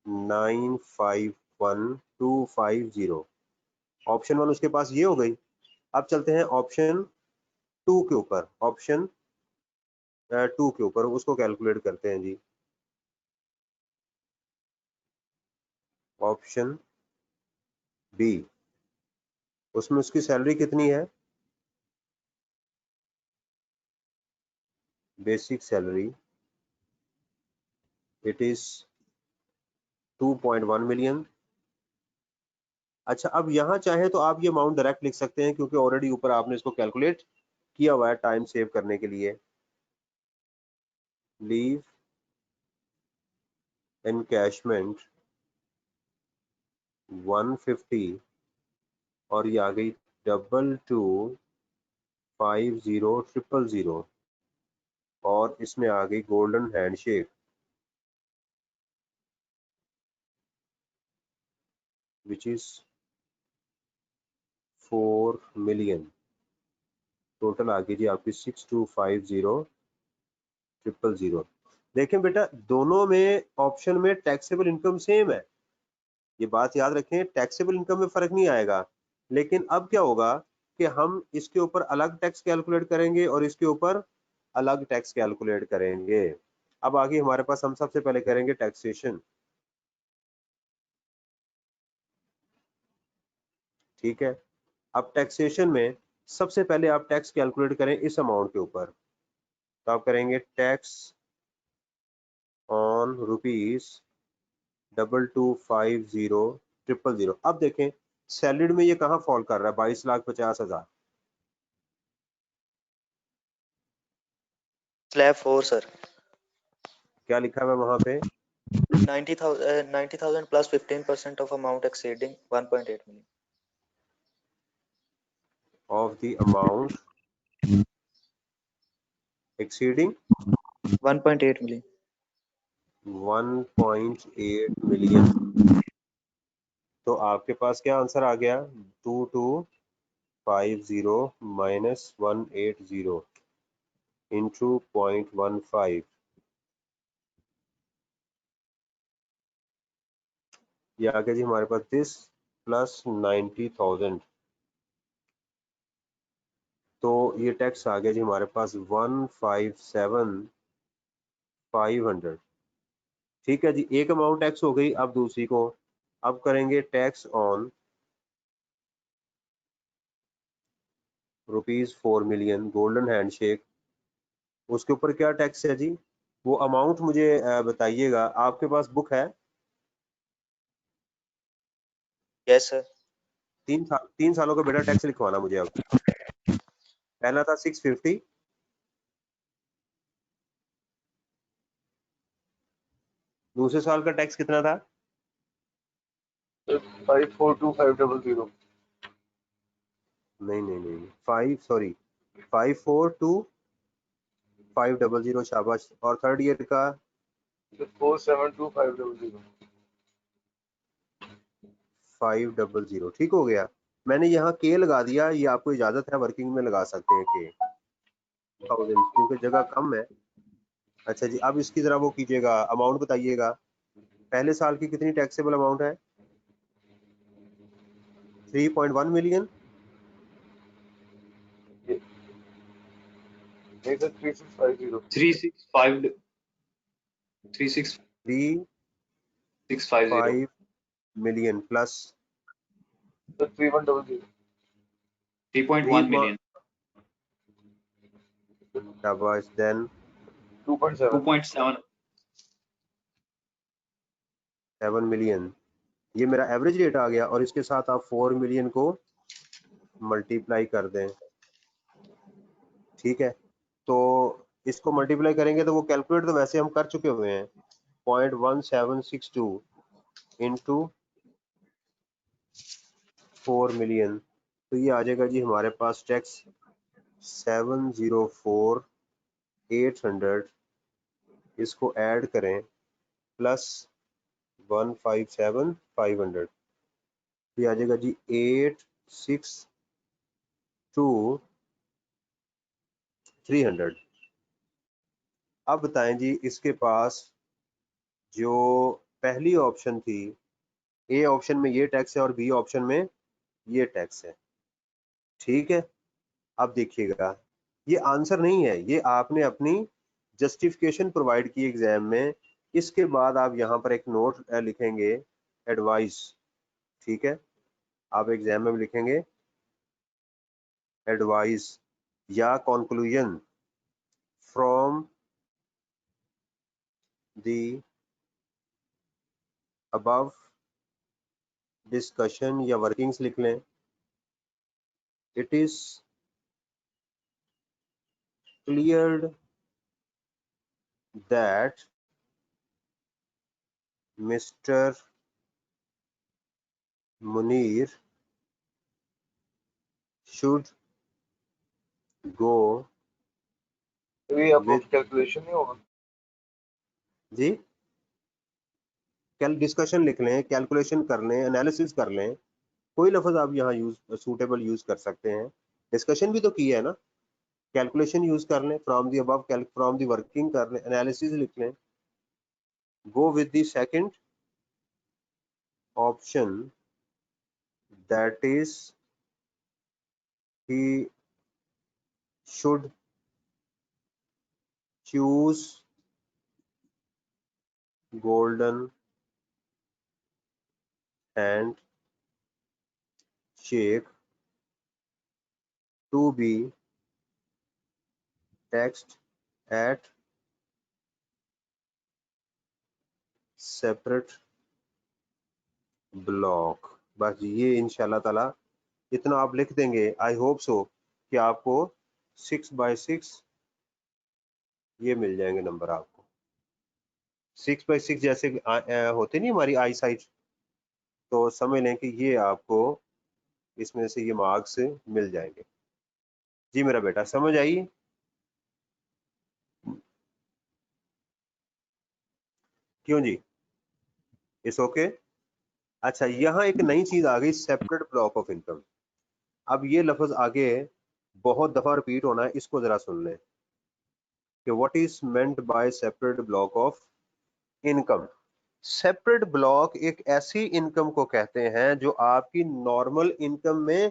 951250। ऑप्शन 1 उसके पास ये हो गई। अब चलते हैं ऑप्शन 2 के ऊपर, ऑप्शन 2 के ऊपर उसको कैलकुलेट करते हैं जी। ऑप्शन बी, उसमें उसकी सैलरी कितनी है, basic salary it is 2.1 million. अच्छा अब यहाँ चाहे तो आप ये अमाउंट डायरेक्ट लिख सकते हैं क्योंकि ऑलरेडी ऊपर आपने इसको कैलकुलेट किया हुआ है टाइम सेव करने के लिए। लीव एनकैशमेंट 150 और ये आ गई 2250 और इसमें आ गई golden handshake which is 4 million. Total आ गई जी आपकी 6250 देखें बेटा दोनों में ऑप्शन में टैक्सेबल इनकम सेम है, ये बात याद रखें, टैक्सेबल इनकम में फर्क नहीं आएगा। लेकिन अब क्या होगा कि हम इसके ऊपर अलग टैक्स कैलकुलेट करेंगे और इसके ऊपर अलग टैक्स कैलकुलेट करेंगे। अब आगे हमारे पास हम सबसे पहले करेंगे टैक्सेशन, ठीक है। अब टैक्सेशन में सबसे पहले आप टैक्स कैलकुलेट करें इस अमाउंट के ऊपर, तो आप करेंगे टैक्स ऑन ₹2250,000। अब देखें सैलरीड में ये कहाँ फॉल कर रहा है, 22,50,000। स्लैब 4 सर क्या लिखा हुआ है वहां पे, 90,000 plus 15% of amount exceeding 1.8 million. of the amount exceeding 1.8 million. 1.8 million. तो आपके पास क्या आंसर आ गया, 2250 माइनस 180 इंटू 0.15, ये आ गया जी हमारे पास दिस प्लस 90,000। तो ये टैक्स आ गया जी हमारे पास 157,500। ठीक है जी, एक अमाउंट टैक्स हो गई। अब दूसरी को अब करेंगे tax on ₹4 million golden handshake, उसके ऊपर क्या टैक्स है जी, वो अमाउंट मुझे बताइएगा। आपके पास बुक है? Yes sir. 3 सालों का बेटा टैक्स लिखवाना मुझे। अब पहला था 650, दूसरे साल का टैक्स कितना था, 542500। नहीं 542,500 शाबाश। और थर्ड ईयर का 472500। 500, ठीक हो गया। मैंने यहाँ के लगा दिया, ये आपको इजाजत है वर्किंग में लगा सकते हैं के 1000 क्योंकि जगह कम है। अच्छा जी अब इसकी जरा वो कीजिएगा, अमाउंट बताइएगा। पहले साल की कितनी टैक्सेबल अमाउंट है, 3.1 मिलियन। नहीं sir 3650। 365 million plus sir 3100। 3.1 million. शाबाश, देन 2.7. 2.7. 7 मिलियन, ये मेरा एवरेज रेट आ गया, और इसके साथ आप 4 मिलियन को मल्टीप्लाई कर दें, ठीक है। तो इसको मल्टीप्लाई करेंगे तो वो कैलकुलेट तो वैसे हम कर चुके हुए हैं, 0.1762 इंटू 4 मिलियन, तो ये आ जाएगा जी हमारे पास टैक्स 704,800, इसको ऐड करें प्लस 157,500, ये आ जाएगा जी 862,300। अब बताएं जी, इसके पास जो पहली ऑप्शन थी, ए ऑप्शन में ये टैक्स है और बी ऑप्शन में ये टैक्स है, ठीक है। अब देखिएगा, ये आंसर नहीं है, ये आपने अपनी जस्टिफिकेशन प्रोवाइड की एग्जाम में। इसके बाद आप यहाँ पर एक नोट लिखेंगे, एडवाइस, ठीक है। आप एग्जाम में भी लिखेंगे एडवाइस या conclusion from the above discussion, या वर्किंग्स लिख लें। It is cleared that mister Munir should go तो ये अब with कैलकुलेशन नहीं होगा। जी, डिस्कशन लिख लें, कैलकुलेशन कर लें, एनालिसिस कर लें, कोई लफ्ज आप यहाँ सूटेबल यूज कर सकते हैं। डिस्कशन भी तो की है ना, कैलकुलेशन यूज कर लें, from the above, from the working कर लें, एनालिसिस लिख लें। Go with the second option, that is he should choose golden handshake to be taxed at separate block। बस ये इंशाल्लाह ताला इतना आप लिख देंगे, आई होप सो कि आपको 6/6 ये मिल जाएंगे नंबर। आपको 6/6 जैसे होते नहीं हमारी आई साइट, तो समझ लें कि ये आपको इसमें से ये मार्क्स मिल जाएंगे। जी मेरा बेटा, समझ आई? क्यों जी, इस ओके? अच्छा, यहाँ एक नई चीज आ गई, सेपरेट ब्लॉक ऑफ इनकम। अब ये लफ्ज आगे बहुत दफा रिपीट होना है, इसको जरा सुन लें कि what is meant by separate block of income. Separate block एक ऐसी इनकम को कहते हैं जो आपकी नॉर्मल इनकम में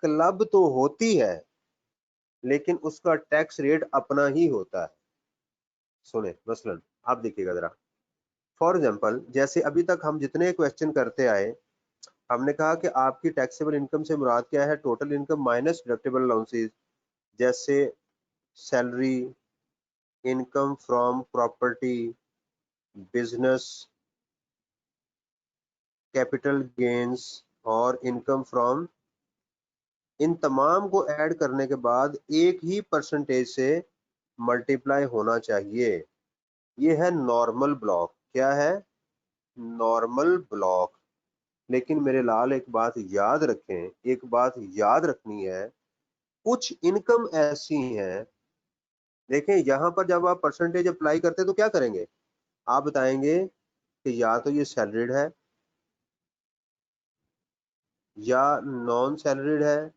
क्लब तो होती है, लेकिन उसका टैक्स रेट अपना ही होता है। सुने मसलन, आप देखिएगा जरा, फॉर एग्जांपल, जैसे अभी तक हम जितने क्वेश्चन करते आए, हमने कहा कि आपकी टैक्सेबल इनकम से मुराद क्या है, total income minus deductible allowances, जैसे salary, income from property, business, capital gains और इनकम फ्रॉम। इन तमाम को ऐड करने के बाद एक ही परसेंटेज से मल्टीप्लाई होना चाहिए। ये है नॉर्मल ब्लॉक। क्या है? Normal block. लेकिन मेरे लाल एक बात याद रखें, एक बात याद रखनी है, कुछ इनकम ऐसी हैं, देखें यहाँ पर जब आप परसेंटेज अप्लाई करते हैं तो क्या करेंगे, आप बताएंगे कि या तो ये सैलरीड है, या नॉन सैलरीड है,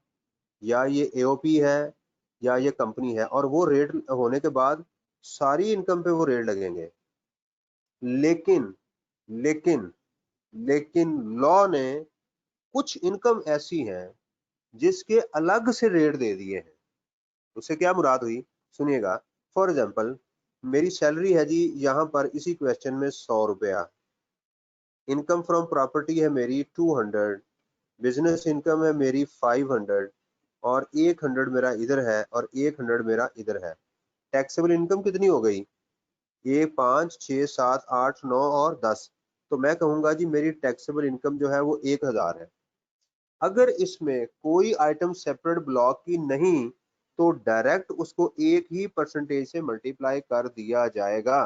या ये एओपी है, या ये कंपनी है, और वो रेट होने के बाद सारी इनकम पे वो रेट लगेंगे। लेकिन लेकिन लेकिन लॉ ने कुछ इनकम ऐसी हैं जिसके अलग से रेट दे दिए हैं। उससे क्या मुराद हुई, सुनिएगा। फॉर एग्जांपल, मेरी सैलरी है जी यहाँ पर इसी क्वेश्चन में 100 रुपया, इनकम फ्रॉम प्रॉपर्टी है मेरी 200, बिजनेस इनकम है मेरी 500, और 100 मेरा इधर है और 100 मेरा इधर है। टैक्सेबल इनकम कितनी हो गई? ये 5, 6, 7, 8, 9 और 10। तो मैं कहूंगा जी मेरी टैक्सेबल इनकम जो है वो 1000 है। अगर इसमें कोई आइटम सेपरेट ब्लॉक की नहीं तो डायरेक्ट उसको एक ही परसेंटेज से मल्टीप्लाई कर दिया जाएगा।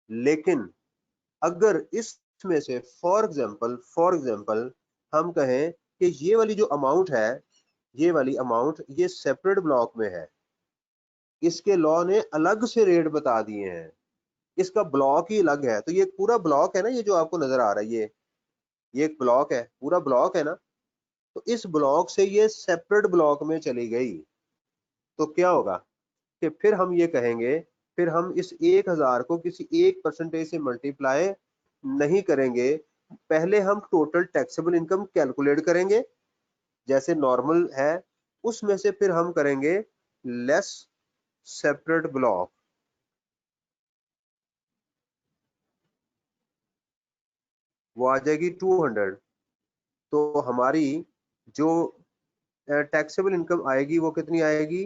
लेकिन अगर इसमें से फॉर एग्जांपल हम कहें कि ये वाली जो अमाउंट है, ये वाली अमाउंट ये सेपरेट ब्लॉक में है, इसके लॉ ने अलग से रेट बता दिए हैं, इसका ब्लॉक ही अलग है, तो ये पूरा ब्लॉक है ना, ये जो आपको नजर आ रहा है ये एक ब्लॉक है, पूरा ब्लॉक है ना, तो इस ब्लॉक से ये सेपरेट ब्लॉक में चली गई, तो क्या होगा कि फिर हम ये कहेंगे, फिर हम इस 1000 को किसी एक परसेंटेज से मल्टीप्लाई नहीं करेंगे, पहले हम टोटल टैक्सेबल इनकम कैलकुलेट करेंगे जैसे नॉर्मल है, उसमें से फिर हम करेंगे लेस सेपरेट ब्लॉक, वो आ जाएगी 200। तो हमारी जो टैक्सेबल इनकम आएगी वो कितनी आएगी?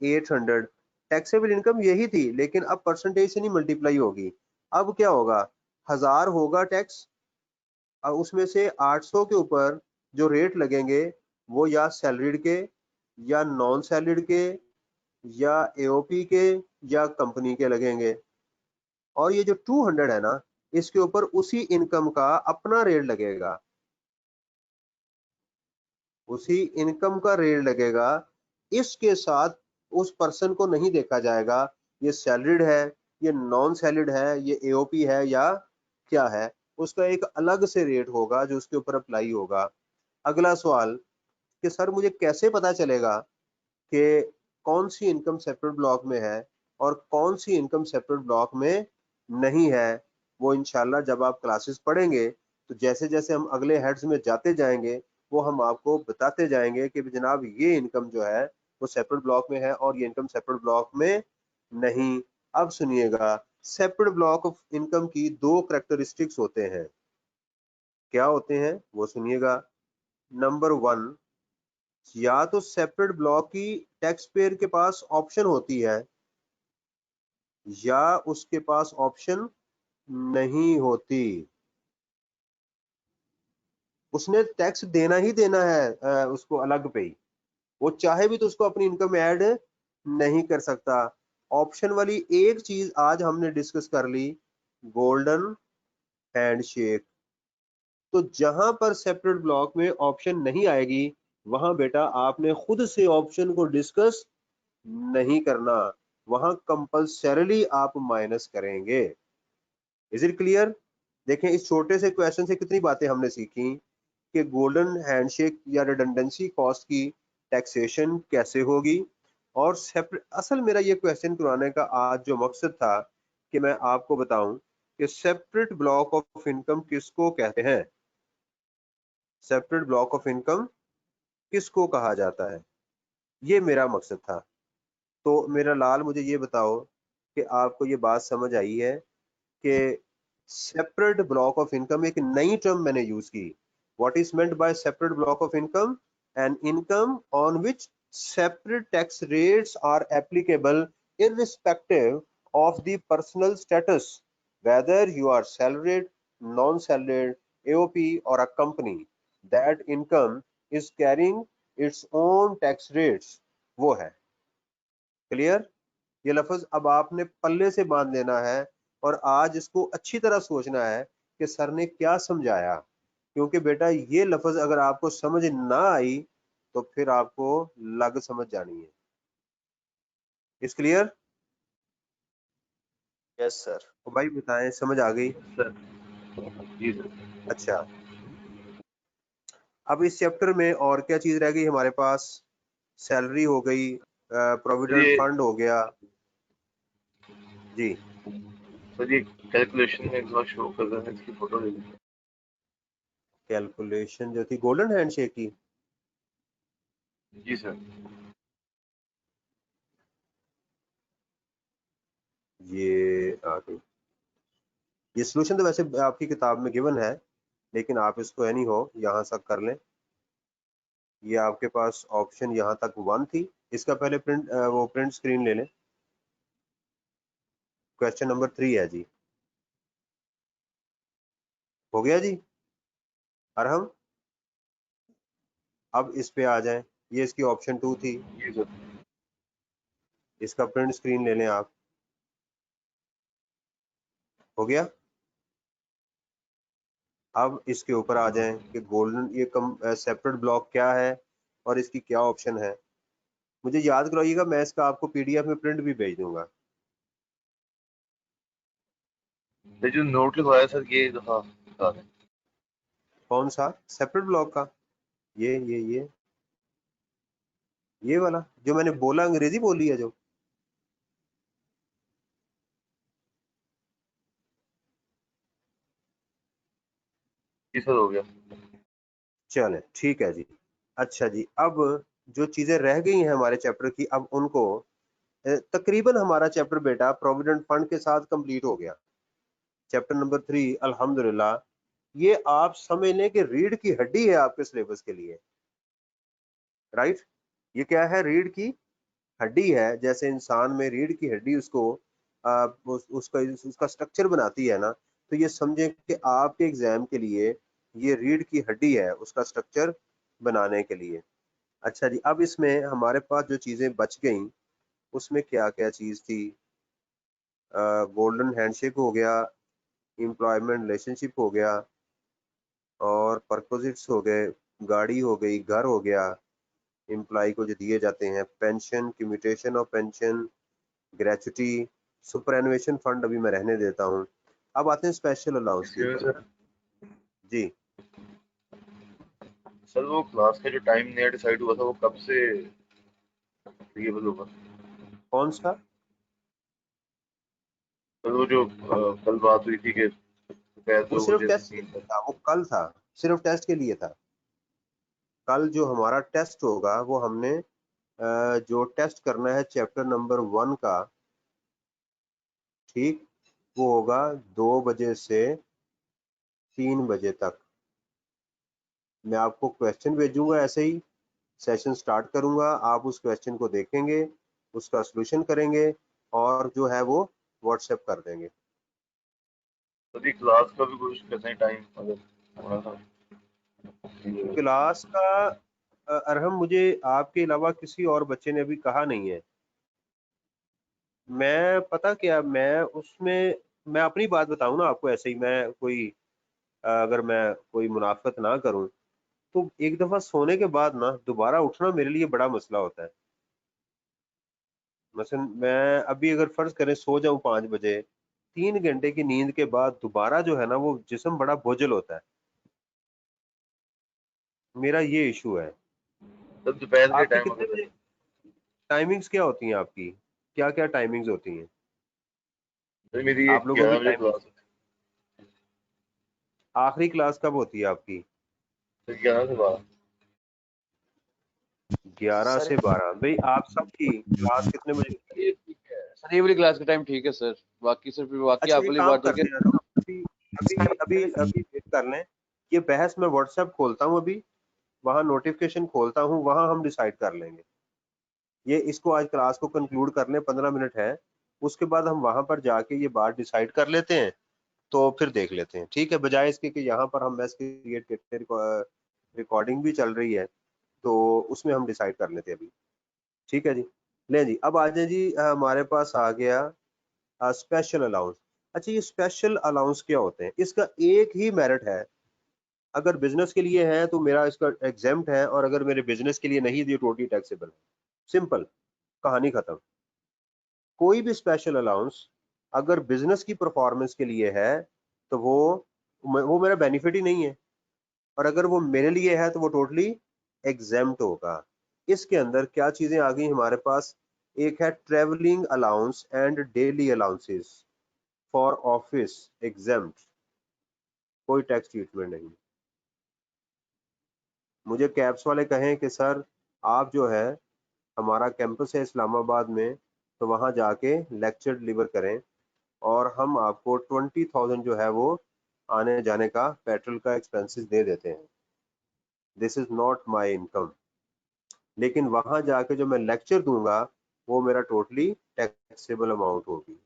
800। टैक्सेबल इनकम यही थी लेकिन अब परसेंटेज से नहीं मल्टीप्लाई होगी, अब क्या होगा? 1000 होगा टैक्स, उसमें से 800 के ऊपर जो रेट लगेंगे वो या सैलरीड के या नॉन सैलरीड के या एओपी के या कंपनी के लगेंगे, और ये जो 200 है ना, इसके ऊपर उसी इनकम का अपना रेट लगेगा, उसी इनकम का रेट लगेगा। इसके साथ उस पर्सन को नहीं देखा जाएगा ये सैलरीड है, ये नॉन सैलरीड है, ये एओपी है या क्या है, उसका एक अलग से रेट होगा जो उसके ऊपर अप्लाई होगा। अगला सवाल कि सर मुझे कैसे पता चलेगा कि कौन सी इनकम सेपरेट ब्लॉक में है और कौन सी इनकम सेपरेट ब्लॉक में नहीं है? वो इंशाल्लाह जब आप क्लासेस पढ़ेंगे तो जैसे जैसे हम अगले हेड्स में जाते जाएंगे वो हम आपको बताते जाएंगे कि जनाब ये इनकम जो है वो सेपरेट ब्लॉक में है और ये इनकम सेपरेट ब्लॉक में नहीं। अब सुनिएगा, सेपरेट ब्लॉक ऑफ इनकम की दो कैरेक्टरिस्टिक्स होते हैं, क्या होते हैं वो सुनिएगा। नंबर 1, या तो सेपरेट ब्लॉक की टैक्स पेयर के पास ऑप्शन होती है या उसके पास ऑप्शन नहीं होती, उसने टैक्स देना ही देना है उसको अलग पे ही, वो चाहे भी तो उसको अपनी इनकम ऐड नहीं कर सकता। ऑप्शन वाली एक चीज आज हमने डिस्कस कर ली, गोल्डन हैंडशेक। तो जहां पर सेपरेट ब्लॉक में ऑप्शन नहीं आएगी वहां बेटा आपने खुद से ऑप्शन को डिस्कस नहीं करना, वहां कंपल्सरीली आप माइनस करेंगे। Is it clear? देखें इस छोटे से क्वेश्चन से कितनी बातें हमने सीखी कि गोल्डन हैंडशेक या रिडंडेंसी कॉस्ट की टैक्सेशन कैसे होगी, और सेपरेट, असल मेरा ये क्वेश्चन कराने का आज जो मकसद था कि मैं आपको बताऊं कि सेपरेट ब्लॉक ऑफ इनकम किसको कहते हैं, सेपरेट ब्लॉक ऑफ इनकम किसको कहा जाता है, ये मेरा मकसद था। तो मेरा लाल मुझे ये बताओ कि आपको ये बात समझ आई है कि सेपरेट ब्लॉक ऑफ इनकम एक नई टर्म मैंने यूज की। What is meant by separate block of income? An income on which separate tax rates are applicable irrespective of the personal status, whether you are salaried, non-salaried, AOP or a company. That income is carrying its own tax rates. वो है क्लियर? ये लफ्ज अब आपने पल्ले से बांध लेना है और आज इसको अच्छी तरह सोचना है कि सर ने क्या समझाया, क्योंकि बेटा ये लफ्ज अगर आपको समझ ना आई तो फिर आपको लग समझ जानी है। इस क्लियर? Yes sir. तो भाई बताएं समझ आ गई? सर जी सर। अच्छा, अब इस चैप्टर में और क्या चीज रह गई हमारे पास? सैलरी हो गई, प्रोविडेंट ये फंड हो गया जी। सर ये कैलकुलेशन में एक बार शो कर रहा है, इसकी फोटो ले लीजिए। कैलकुलेशन जो थी गोल्डन हैंडशेक की, जी सर। ये आ गई। ये सोल्यूशन तो वैसे आपकी किताब में गिवन है लेकिन आप इसको एनी हो यहाँ सब कर लें। ये आपके पास ऑप्शन यहाँ तक 1 थी, इसका पहले प्रिंट स्क्रीन ले लें। क्वेश्चन नंबर 3 है जी, हो गया जी अरहम? अब इस पे आ जाएं, ये इसकी ऑप्शन 2 थी, जी सर। इसका प्रिंट स्क्रीन ले लें आप। हो गया? अब इसके ऊपर आ जाएं कि गोल्डन ये सेपरेट ब्लॉक क्या है और इसकी क्या ऑप्शन है। मुझे याद कराइएगा, मैं इसका आपको पीडीएफ में प्रिंट भी भेज दूंगा। ये जो नोट लिखवाया सर ये दफा बता दें। कौन सा सेपरेट ब्लॉक का? ये वाला जो मैंने बोला, अंग्रेजी बोली है जो। जी सर हो गया। चले ठीक है जी। अच्छा जी, अब जो चीजें रह गई हैं हमारे चैप्टर की, अब उनको तकरीबन हमारा चैप्टर बेटा प्रोविडेंट फंड के साथ कंप्लीट हो गया। चैप्टर नंबर 3 अल्हम्दुलिल्लाह, ये आप समझ लें कि रीढ़ की हड्डी है आपके सिलेबस के लिए। राइट, ये क्या है? रीढ़ की हड्डी है। जैसे इंसान में रीढ़ की हड्डी उसको उसका स्ट्रक्चर बनाती है ना, तो ये समझें कि आपके एग्जाम के लिए ये रीढ़ की हड्डी है उसका स्ट्रक्चर बनाने के लिए। अच्छा जी, अब इसमें हमारे पास जो चीज़ें बच गई उसमें क्या क्या चीज़ थी? गोल्डन हैंडशेक हो गया, एम्प्लॉयमेंट रिलेशनशिप हो गया, और परपोजिट्स हो गए, गाड़ी हो गई, घर हो गया, एम्प्लॉय को जो दिए जाते हैं, pension, commutation of pension, gratuity, superannuation fund अभी मैं रहने देता हूँ। अब आते हैं स्पेशल अलाउंस के Excuse me, ऊपर जी। सर वो क्लास का जो टाइम नया डिसाइड हुआ था वो कब से एप्लीकेबल होगा? कौन सा? सर वो जो कल बात हुई थी कि दोपहर वो 2 सिर्फ बजे से टेस्ट के 3 लिए तक। था, वो कल था, सिर्फ टेस्ट के लिए था। कल जो हमारा टेस्ट होगा वो हमने जो टेस्ट करना है चैप्टर नंबर 1 का, ठीक, वो होगा 2 बजे से 3 बजे तक। मैं आपको क्वेश्चन भेजूंगा, ऐसे ही सेशन स्टार्ट करूंगा, आप उस क्वेश्चन को देखेंगे, उसका सॉल्यूशन करेंगे और जो है वो व्हाट्सएप कर देंगे। सर ये क्लास का भी कुछ कैसे टाइम अगर थोड़ा सा क्लास का अरहम, मुझे आपके अलावा किसी और बच्चे ने अभी कहा नहीं है। मैं पता क्या, मैं उसमें मैं अपनी बात बताऊं ना आपको, ऐसे ही मैं कोई अगर मैं कोई मुनाफत ना करूं तो एक दफा सोने के बाद ना दोबारा उठना मेरे लिए बड़ा मसला होता है। मसलन मैं अभी अगर फर्ज करें सो जाऊं 5 बजे, 3 घंटे की नींद के बाद दोबारा जो है ना वो जिस्म बड़ा बोझल होता है। मेरा ये इशू है। सर दोपहर के आपकी टाइम कितने अगर बजे टाइमिंग्स क्या होती हैं आपकी? क्या क्या टाइमिंग्स होती हैं सर मेरी आप लोगों की 11 बजे टाइमिंग्स? क्लास है। आखिरी क्लास कब होती है आपकी? सर 11 से 12। 11 सर से 12। भाई आप सबकी क्लास कितने बजे होती है? ये ठीक है सर, ये वाली क्लास का टाइम ठीक है सर। बाकी सर फिर बाकी अच्छा आप एक वाली काम बात करते देखिए। हैं ना, अभी अभी अभी अभी वेट कर लें। ये बहस मैं व्हाट्सएप खोलता हूँ अभी, वहाँ नोटिफिकेशन खोलता हूँ, वहाँ हम डिसाइड कर लेंगे। ये इसको आज क्लास को कंक्लूड कर लें, 15 मिनट है, उसके बाद हम वहाँ पर जाके ये बात डिसाइड कर लेते हैं, तो फिर देख लेते हैं। ठीक है, बजाय इसके कि यहाँ पर हम मैस क्रिएट करते हैं, रिकॉर्डिंग भी चल रही है, तो उसमें हम डिसाइड कर लेते हैं अभी। ठीक है जी, लें जी, अब आ जाए जी, हमारे पास आ गया स्पेशल अलाउंस। अच्छा, ये स्पेशल अलाउंस क्या होते हैं? इसका एक ही मेरिट है, अगर बिजनेस के लिए है तो मेरा इसका एग्जेम्प्ट है, और अगर मेरे बिजनेस के लिए नहीं तो टोटली टैक्सेबल है। सिंपल, कहानी खत्म। कोई भी स्पेशल अलाउंस अगर बिजनेस की परफॉर्मेंस के लिए है तो वो मेरा बेनिफिट ही नहीं है, और अगर वो मेरे लिए है तो वो टोटली एग्जेम्प्ट होगा। इसके अंदर क्या चीजें आ गई हमारे पास? एक है travelling allowance and daily allowances for office, exempt, कोई टैक्स ट्रीटमेंट नहीं। मुझे कैब्स वाले कहें कि सर आप जो है, हमारा कैंपस है इस्लामाबाद में, तो वहाँ जाके लेक्चर डिलीवर करें और हम आपको 20,000 जो है वो आने जाने का पेट्रोल का एक्सपेंसेस दे देते हैं। This is not my income. लेकिन वहां जाके जो मैं लेक्चर दूंगा वो मेरा टोटली टैक्सेबल अमाउंट होगी।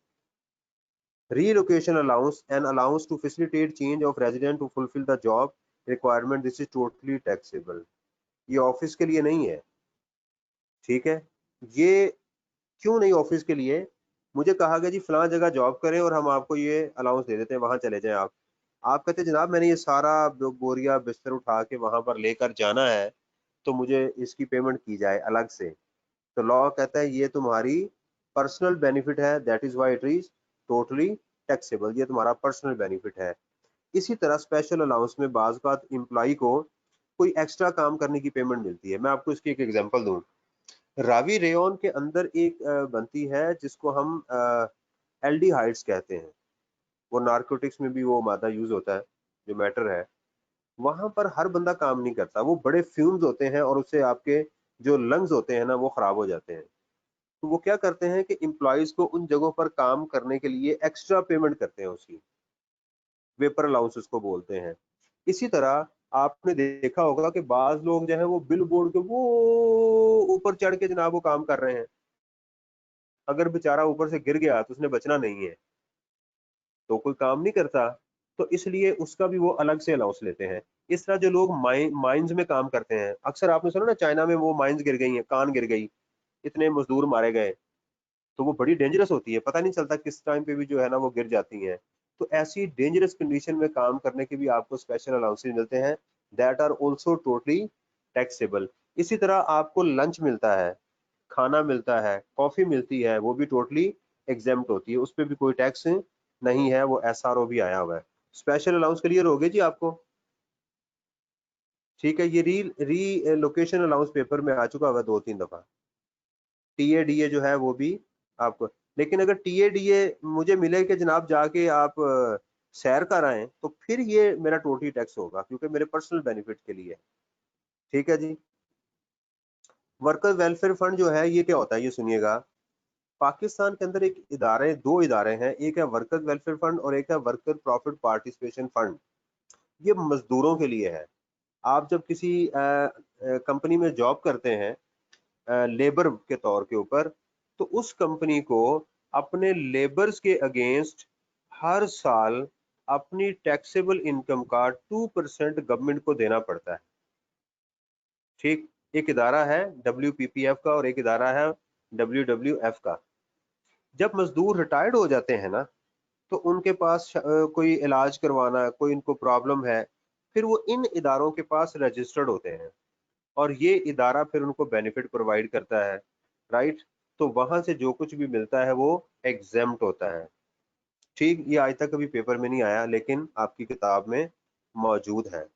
Relocation allowance, an allowance to facilitate change of resident to fulfill the job requirement, this is totally taxable। ये ऑफिस के लिए नहीं है, ठीक है। ये क्यों नहीं ऑफिस के लिए? मुझे कहा गया जी फलां जगह जॉब करें और हम आपको ये अलाउंस दे देते हैं, वहां चले जाएं आप कहते जनाब मैंने ये सारा बोरिया बिस्तर उठा के वहां पर लेकर जाना है तो मुझे इसकी पेमेंट की जाए अलग से। तो लॉ कहता है ये तुम्हारी पर्सनल बेनिफिट है, that is why it is totally taxable, ये तुम्हारा पर्सनल बेनिफिट है। इसी तरह स्पेशल अलाउंस में बाज़ बात एम्प्लॉय को कोई एक्स्ट्रा काम करने की पेमेंट मिलती है। मैं आपको इसकी एक एग्जांपल दूं, रावी रेयन के अंदर एक बनती है जिसको हम एल्डिहाइड्स कहते हैं, वो नार्कोटिक्स में भी वो मादा यूज होता है जो मैटर है। वहां पर हर बंदा काम नहीं करता, वो बड़े फ्यूम्स होते हैं और उससे आपके जो लंग्स होते हैं ना वो खराब हो जाते हैं। तो वो क्या करते हैं कि एम्प्लॉयज को उन जगहों पर काम करने के लिए एक्स्ट्रा पेमेंट करते हैं, उसकी वेपर अलाउंस उसको बोलते हैं। इसी तरह आपने देखा होगा कि बाज लोग जो है वो बिल बोर्ड के वो ऊपर चढ़ के जनाब वो काम कर रहे हैं, अगर बेचारा ऊपर से गिर गया तो उसने बचना नहीं है, तो कोई काम नहीं करता, तो इसलिए उसका भी वो अलग से अलाउंस लेते हैं। इस तरह जो लोग माइंस में काम करते हैं, अक्सर आपने सुना ना चाइना में वो माइंस गिर गई हैं, कान गिर गई, इतने मजदूर मारे गए, तो वो बड़ी डेंजरस होती है, पता नहीं चलता किस टाइम पे भी जो है ना वो गिर जाती हैं। तो ऐसी डेंजरस कंडीशन में काम करने के भी आपको स्पेशल अलाउंसेस मिलते हैं, that are also totally taxable. इसी तरह आपको लंच मिलता है, खाना मिलता है, कॉफी मिलती है, वो भी टोटली एग्जेम्प्ट होती है, उस पर भी कोई टैक्स नहीं है, वो एसआरओ भी आया हुआ है। स्पेशल अलाउंस क्लियर हो गई जी आपको? ठीक है। ये री लोकेशन अलाउंस पेपर में आ चुका होगा 2-3 दफा। टीएडीए जो है वो भी आपको, लेकिन अगर टीएडीए मुझे मिले कि जनाब जाके आप सैर कर आए तो फिर ये मेरा टोटली टैक्स होगा क्योंकि मेरे पर्सनल बेनिफिट के लिए। ठीक है जी। वर्कर वेलफेयर फंड जो है ये क्या होता है ये सुनिएगा। पाकिस्तान के अंदर एक इदारे, दो इदारे हैं, एक है वर्कर वेलफेयर फंड और एक है वर्कर प्रॉफिट पार्टिसिपेशन फंड। ये मजदूरों के लिए है। आप जब किसी कंपनी में जॉब करते हैं लेबर के तौर के ऊपर, तो उस कंपनी को अपने लेबर्स के अगेंस्ट हर साल अपनी टैक्सेबल इनकम का 2% गवर्नमेंट को देना पड़ता है। ठीक, एक इदारा है WPPF का और एक इदारा है WWF का। जब मजदूर रिटायर्ड हो जाते हैं ना तो उनके पास कोई इलाज करवाना, कोई इनको प्रॉब्लम है, फिर वो इन इदारों के पास रजिस्टर्ड होते हैं और ये इदारा फिर उनको बेनिफिट प्रोवाइड करता है, राइट। तो वहां से जो कुछ भी मिलता है वो एग्जेम्प्ट होता है। ठीक, ये आज तक कभी पेपर में नहीं आया लेकिन आपकी किताब में मौजूद है।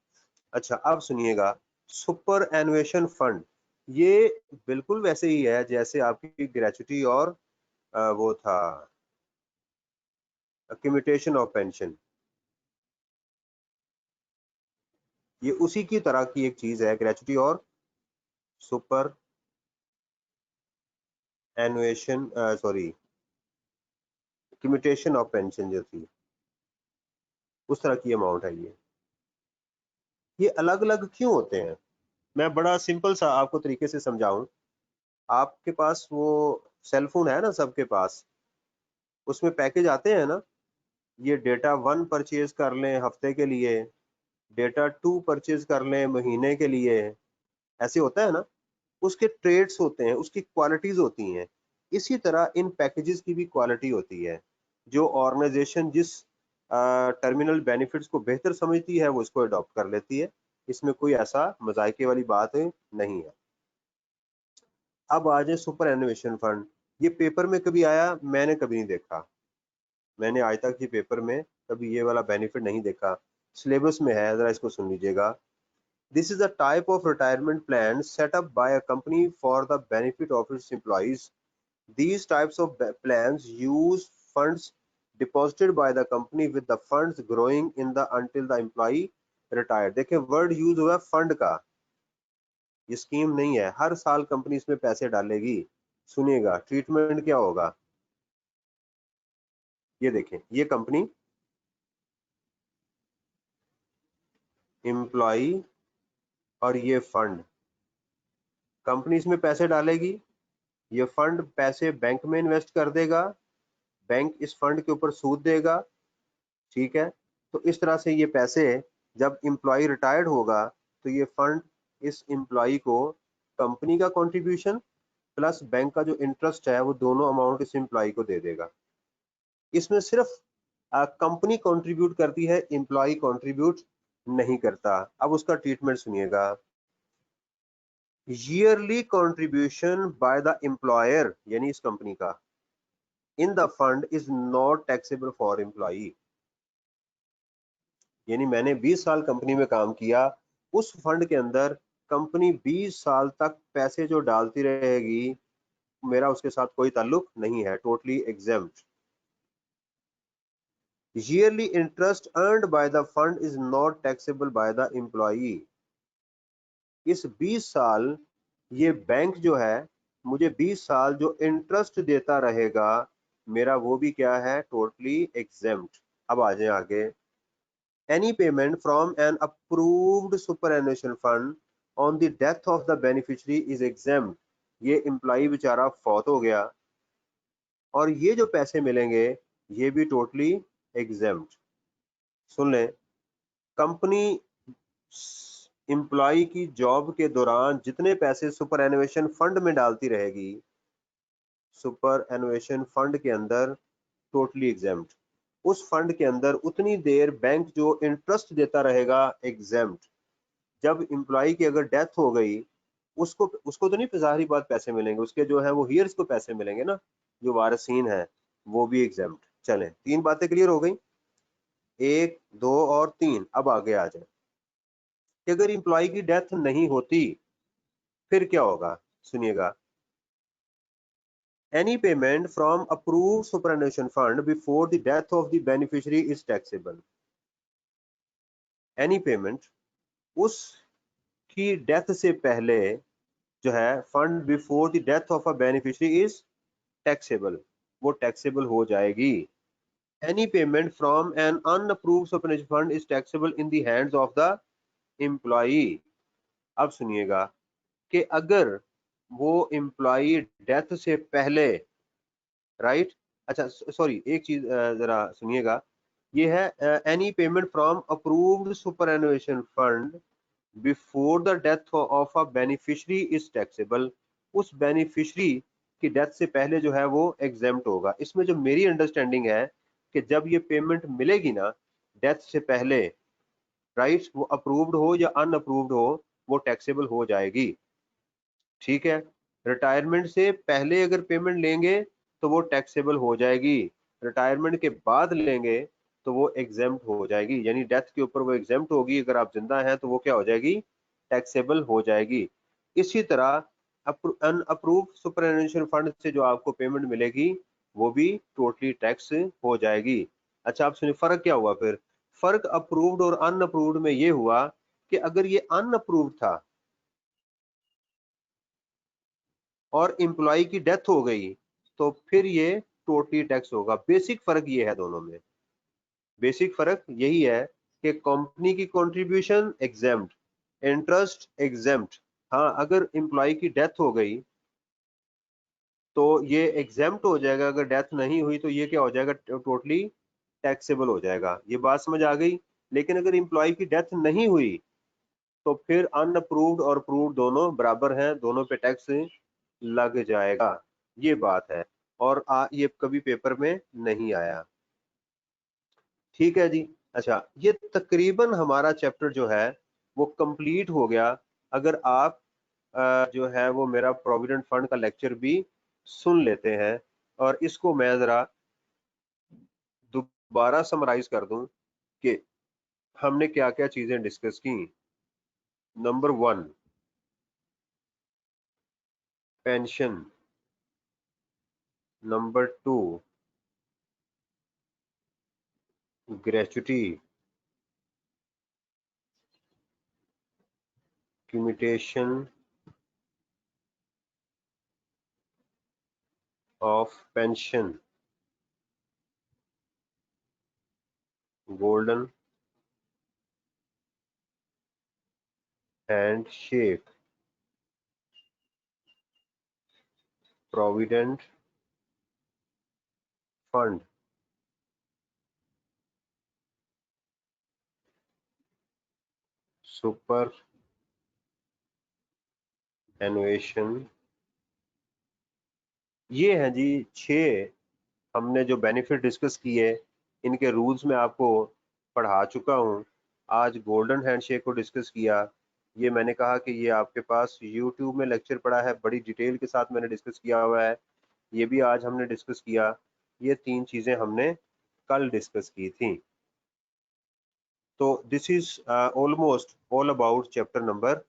अच्छा, अब सुनिएगा, सुपर एनुएशन फंड ये बिल्कुल वैसे ही है जैसे आपकी ग्रेचुटी और वो था अक्यूमुलेशन ऑफ पेंशन, ये उसी की तरह की एक चीज है, ग्रेचुटी और superannuation, sorry accumulation of pension जो थी उस तरह की अमाउंट है। ये अलग अलग क्यों होते हैं? मैं बड़ा सिंपल सा आपको तरीके से समझाऊं। आपके पास वो सेलफोन है ना सबके पास, उसमें पैकेज आते हैं ना, ये डेटा 1 परचेज कर लें हफ्ते के लिए, डेटा 2 परचेज कर लें महीने के लिए, ऐसे होता है ना। उसके ट्रेड्स होते हैं, उसकी क्वालिटीज होती हैं। इसी तरह इन पैकेजेस की भी क्वालिटी होती है। जो ऑर्गेनाइजेशन जिस टर्मिनल बेनिफिट्स को बेहतर समझती है वो इसको अडॉप्ट कर लेती है, इसमें कोई ऐसा मजायके वाली बात नहीं है। अब आ जाए सुपर एनुएशन फंड। ये पेपर में कभी आया? मैंने कभी नहीं देखा, मैंने आज तक ये पेपर में कभी ये वाला बेनिफिट नहीं देखा। सिलेबस में है, जरा इसको सुन लीजिएगा। This is a type of retirement plan set up by a company for the benefit of its employees. These types of plans use funds deposited by the company with the funds growing in the until the employee retired. देखिए वर्ड यूज हुआ फंड का, ये स्कीम नहीं है। हर साल कंपनी इसमें पैसे डालेगी। सुनिएगा ट्रीटमेंट क्या होगा। ये देखें, ये कंपनी एम्प्लॉई और ये फंड, कंपनी इसमें पैसे डालेगी, ये फंड पैसे बैंक में इन्वेस्ट कर देगा, बैंक इस फंड के ऊपर सूद देगा, ठीक है। तो इस तरह से ये पैसे जब एम्प्लॉय रिटायर्ड होगा तो ये फंड इस एम्प्लॉय को कंपनी का कंट्रीब्यूशन प्लस बैंक का जो इंटरेस्ट है वो दोनों अमाउंट इस एम्प्लॉय को दे देगा। इसमें सिर्फ कंपनी कंट्रीब्यूट करती है, एम्प्लॉय कंट्रीब्यूट नहीं करता। अब उसका ट्रीटमेंट सुनिएगा। Yearly contribution by the employer यानी इस कंपनी का in the fund is not taxable for employ. यानी मैंने 20 साल कंपनी में काम किया, उस फंड के अंदर कंपनी 20 साल तक पैसे जो डालती रहेगी, मेरा उसके साथ कोई ताल्लुक नहीं है, totally exempt. Yearly interest earned by the fund is not taxable by the employee। इस 20 साल ये बैंक जो है मुझे 20 साल जो इंटरेस्ट देता रहेगा, मेरा वो भी क्या है, टोटली एग्जेम्प्ट। अब आ जाए आगे। Any payment from an approved superannuation fund on the death of the beneficiary is exempt। ये एम्प्लॉय बेचारा फौत हो गया और ये जो पैसे मिलेंगे ये भी टोटली एग्जेम्प्ट। सुन लें, कंपनी एम्प्लॉय की जॉब के दौरान जितने पैसे सुपर एनुएशन फंड में डालती रहेगी, सुपर एनुएशन फंड के अंदर टोटली एग्जेम्प्ट। उस फंड के अंदर उतनी देर बैंक जो इंटरेस्ट देता रहेगा एग्जेम्प्ट। जब एम्प्लॉय की अगर डेथ हो गई, उसको तो नहीं ज़ाहिरी बात पैसे मिलेंगे, उसके जो है वो हियर्स को पैसे मिलेंगे ना, जो वारिसीन है वो भी एग्जेम्प्ट। चलें, 3 बातें क्लियर हो गई, 1, 2 और 3। अब आगे आ जाए कि अगर एम्प्लॉय की डेथ नहीं होती फिर क्या होगा, सुनिएगा। Any payment from approved superannuation fund before the death of the beneficiary is taxable। Any payment उसकी डेथ से पहले जो है fund before the death of a beneficiary is taxable, वो टैक्सेबल हो जाएगी। Any payment from an unapproved superannuation fund is taxable in the hands of the employee। अब सुनिएगा कि अगर वो एम्प्लॉय डेथ से पहले, राइट, अच्छा सॉरी एक चीज जरा सुनिएगा, ये है any payment from approved superannuation fund before the death of a beneficiary is taxable. उस बेनिफिशियरी की डेथ से पहले जो है वो एग्जेम्प्ट होगा। इसमें जो मेरी अंडरस्टैंडिंग है कि जब ये पेमेंट मिलेगी ना डेथ से पहले, राइट, वो अप्रूव्ड हो या अनअप्रूव्ड हो, वो टैक्सेबल हो जाएगी, ठीक है। रिटायरमेंट से पहले अगर पेमेंट लेंगे तो वो टैक्सेबल हो जाएगी, रिटायरमेंट के बाद लेंगे तो वो एग्जेम्प्ट हो जाएगी, यानी डेथ के ऊपर वो एग्जेम्प्ट होगी, अगर आप जिंदा हैं तो वो क्या हो जाएगी, टैक्सेबल हो जाएगी। इसी तरह अनअप्रूव्ड सुपरएनुएशन फंड से जो आपको पेमेंट मिलेगी वो भी टोटली टैक्स हो जाएगी। अच्छा, आप सुनिए फर्क क्या हुआ फिर। फर्क अप्रूव्ड और अनअप्रूव्ड में ये हुआ कि अगर ये अनअप्रूव्ड था और एम्प्लॉय की डेथ हो गई तो फिर ये टोटली टैक्स होगा। बेसिक फर्क ये है दोनों में, बेसिक फर्क यही है कि कंपनी की कंट्रीब्यूशन एग्जेम्प्ट, इंटरेस्ट एग्जेम्प्ट। हाँ, अगर एम्प्लॉय की डेथ हो गई तो ये एग्जेम्प्ट हो जाएगा, अगर डेथ नहीं हुई तो ये क्या हो जाएगा, टोटली टैक्सेबल हो जाएगा। ये बात समझ आ गई। लेकिन अगर एम्प्लॉय की डेथ नहीं हुई तो फिर अनअप्रूव्ड और अप्रूव्ड दोनों बराबर हैं, दोनों पे टैक्स लग जाएगा, ये बात है। और ये कभी पेपर में नहीं आया, ठीक है जी। अच्छा, ये तकरीबन हमारा चैप्टर जो है वो कंप्लीट हो गया। अगर आप जो है वो मेरा प्रोविडेंट फंड का लेक्चर भी सुन लेते हैं और इसको मैं जरा दोबारा समराइज कर दूं कि हमने क्या क्या चीजें डिस्कस की। Number 1, pension. Number 2, gratuity, commutation of pension, golden handshake, provident fund superannuation, ये हैं जी 6 हमने जो बेनिफिट डिस्कस किए, इनके रूल्स में आपको पढ़ा चुका हूँ। आज गोल्डन हैंडशेक को डिस्कस किया। ये मैंने कहा कि ये आपके पास YouTube में लेक्चर पड़ा है, बड़ी डिटेल के साथ मैंने डिस्कस किया हुआ है। ये भी आज हमने डिस्कस किया। ये 3 चीज़ें हमने कल डिस्कस की थी। तो this is almost all about chapter number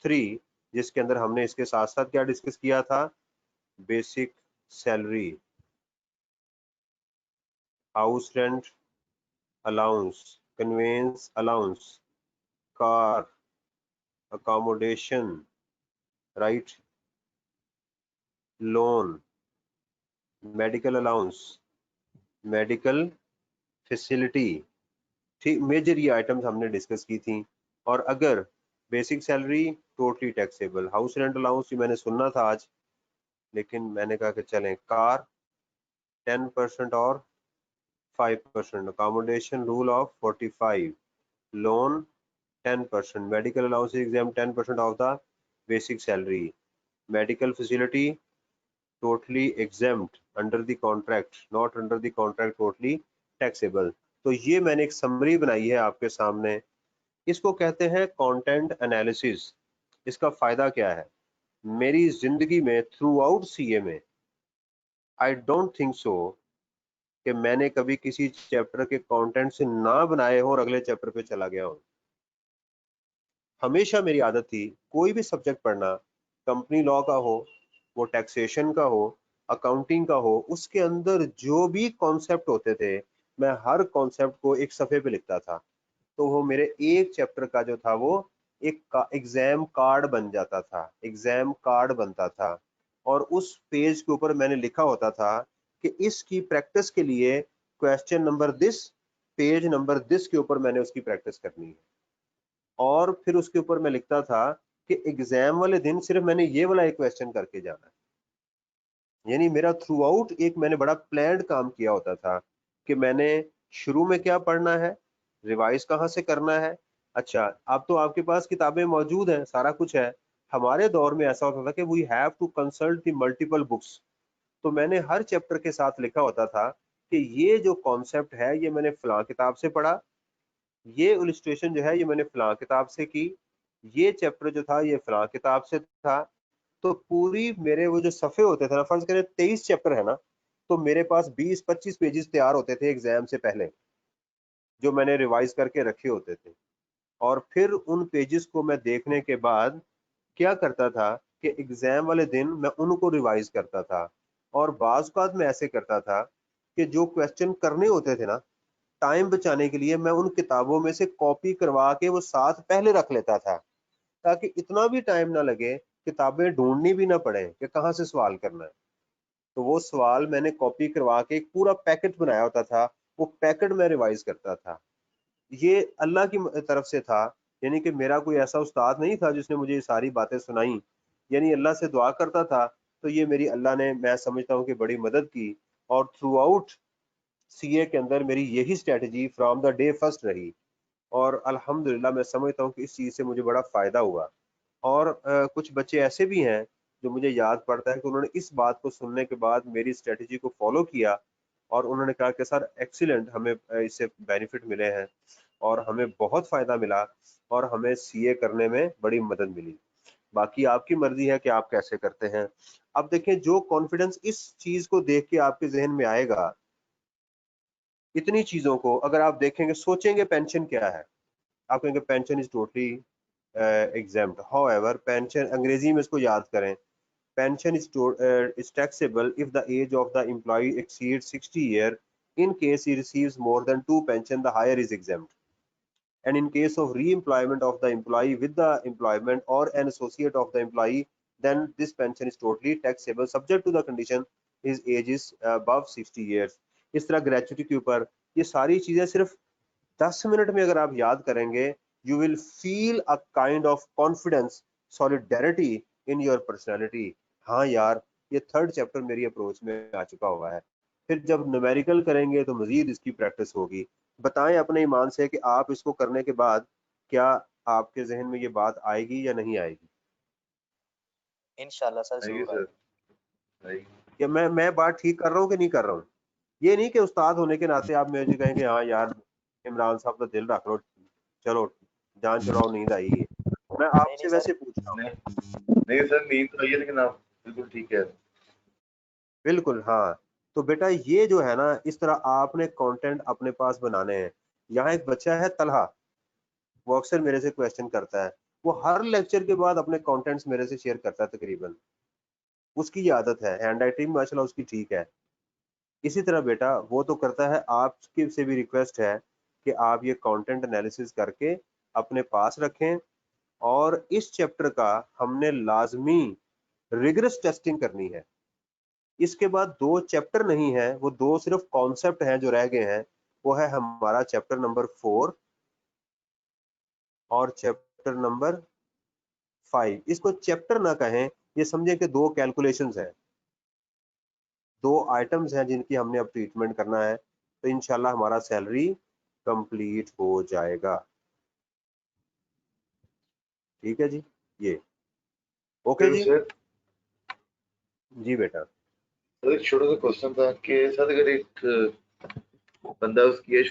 3, जिसके अंदर हमने इसके साथ साथ क्या डिस्कस किया था? Basic salary, house rent allowance, convince allowance, car accommodation, right, loan, medical allowance, medical facility, ठीक, मेजर ये आइटम्स हमने डिस्कस की थी। और अगर basic salary totally taxable, house rent allowance ये मैंने सुनना था आज, लेकिन मैंने कहा कि चलें, कार 10% और 5%, accommodation rule of 45, loan 10%, medical allowance exam 10% of the basic salary, medical facility totally exempt under the contract, not under the contract, totally taxable। तो ये मैंने एक समरी बनाई है आपके सामने। इसको कहते हैं कंटेंट एनालिसिस। इसका फायदा क्या है? मेरी जिंदगी में थ्रू आउट सीए में आई डोंट थिंक सो कि मैंने कभी किसी चैप्टर के कंटेंट से ना बनाए हो और अगले चैप्टर पे चला गया हूं। हमेशा मेरी आदत थी कोई भी सब्जेक्ट पढ़ना, कंपनी लॉ का हो, वो टैक्सेशन का हो, अकाउंटिंग का हो, उसके अंदर जो भी कॉन्सेप्ट होते थे मैं हर कॉन्सेप्ट को एक सफ़े पे लिखता था। तो वो मेरे एक चैप्टर का जो था वो एक एग्जाम कार्ड बन जाता था, एग्जाम कार्ड बनता था। और उस पेज के ऊपर मैंने लिखा होता था कि इसकी प्रैक्टिस के लिए question number this, page number this के ऊपर मैंने उसकी प्रैक्टिस करनी है। और फिर उसके ऊपर मैं लिखता था कि एग्जाम वाले दिन सिर्फ मैंने ये वाला एक क्वेश्चन करके जाना है। यानी मेरा थ्रू आउट एक मैंने बड़ा प्लान्ड काम किया होता था कि मैंने शुरू में क्या पढ़ना है, रिवाइज कहाँ से करना है। अच्छा, अब तो आपके पास किताबें मौजूद हैं, सारा कुछ है। हमारे दौर में ऐसा होता था कि we have to consult the multiple books. तो मैंने हर चैप्टर के साथ लिखा होता था कि ये जो कॉन्सेप्ट है ये मैंने फलां किताब से पढ़ा, ये इलस्ट्रेशन जो है ये मैंने फलां किताब से की, ये चैप्टर जो था ये फलां किताब से था। तो पूरी मेरे वो जो सफ़े होते थे ना, फर्ज करें 23 चैप्टर है ना, तो मेरे पास 20-25 पेजेस तैयार होते थे एग्जाम से पहले, जो मैंने रिवाइज करके रखे होते थे। और फिर उन पेजेस को मैं देखने के बाद क्या करता था कि एग्जाम वाले दिन मैं उनको रिवाइज करता था। और बाज़ औक़ात मैं ऐसे करता था कि जो क्वेश्चन करने होते थे ना, टाइम बचाने के लिए मैं उन किताबों में से कॉपी करवा के वो साथ पहले रख लेता था, ताकि इतना भी टाइम ना लगे, किताबें ढूंढनी भी ना पड़े कि कहाँ से सवाल करना है। तो वो सवाल मैंने कॉपी करवा के एक पूरा पैकेट बनाया होता था, वो पैकेट मैं रिवाइज करता था। ये अल्लाह की तरफ से था, यानी कि मेरा कोई ऐसा उस्ताद नहीं था जिसने मुझे ये सारी बातें सुनाई, यानी अल्लाह से दुआ करता था। तो ये मेरी अल्लाह ने, मैं समझता हूँ कि बड़ी मदद की। और थ्रू आउट सीए के अंदर मेरी यही strategy from the day first रही। और अल्हम्दुलिल्लाह मैं समझता हूँ कि इस चीज़ से मुझे बड़ा फ़ायदा हुआ। और कुछ बच्चे ऐसे भी हैं जो मुझे याद पड़ता है कि उन्होंने इस बात को सुनने के बाद मेरी स्ट्रेटजी को फॉलो किया और उन्होंने कहा कि सर एक्सीलेंट, हमें इससे बेनिफिट मिले हैं और हमें बहुत फ़ायदा मिला और हमें सीए करने में बड़ी मदद मिली। बाकी आपकी मर्जी है कि आप कैसे करते हैं। अब देखें, जो कॉन्फिडेंस इस चीज़ को देख के आपके जहन में आएगा, इतनी चीज़ों को अगर आप देखेंगे, सोचेंगे पेंशन क्या है, आप कहेंगे pension is totally exempt. However pension, अंग्रेजी में इसको याद करें, pension is taxable if the age of the employee exceeds 60 years. In case he receives more than 2 pension, the higher is exempt. And in case of re-employment of the employee with the employment or an associate of the employee, then this pension is totally taxable subject to the condition his age is above 60 years. इस तरह ग्रेचुटी के ऊपर ये सारी चीजें सिर्फ 10 मिनट में अगर आप याद करेंगे, you will feel a kind of confidence, solidarity in your personality. हाँ यार, ये थर्ड चैप्टर मेरी अप्रोच में आ चुका हुआ है। फिर जब न्यूमेरिकल करेंगे तो मजीद इसकी प्रैक्टिस होगी। बताएं अपने ईमान से कि आप इसको करने के बाद क्या आपके जहन में ये बात आएगी या नहीं आएगी? इंशाल्लाह सर आएगी जरूर सर, आएगी। क्या मैं बात ठीक कर रहा हूँ कि नहीं कर रहा हूँ? ये नहीं कि उस्ताद होने के नाते आप मुझे कहेंगे हाँ यार इमरान साहब का दिल रख लो, चलो जान चुराओ, नींद आई है। मैं आपसे वैसे पूछ रहा हूँ। नहीं सर, नींद तो आई है, लेकिन आप बिल्कुल ठीक है। बिल्कुल हाँ। तो बेटा ये जो है ना, इस तरह आपने कंटेंट अपने पास बनाने हैं। यहाँ एक बच्चा है तलहा, वो अक्सर मेरे से क्वेश्चन करता है, वो हर लेक्चर के बाद अपने कंटेंट्स मेरे से शेयर करता है तकरीबन। उसकी ये आदत है, हैंड राइटिंग माशाल्लाह उसकी ठीक है। इसी तरह बेटा वो तो करता है, आपकी से भी रिक्वेस्ट है कि आप ये कंटेंट एनालिसिस करके अपने पास रखें। और इस चैप्टर का हमने लाजमी रिगरस टेस्टिंग करनी है। इसके बाद 2 चैप्टर नहीं है, वो 2 सिर्फ कॉन्सेप्ट हैं जो रह गए हैं। वो है हमारा चैप्टर नंबर 4 और चैप्टर नंबर 5। इसको चैप्टर ना कहें, ये समझें कि 2 कैलकुलेशंस हैं, 2 आइटम्स हैं जिनकी हमने अब ट्रीटमेंट करना है। तो इंशाल्लाह हमारा सैलरी कंप्लीट हो जाएगा। ठीक है जी, ये ओके जी। सर जी बेटा। एक छोटा सा क्वेश्चन था कि सर अगर एक बंदा उसकी एज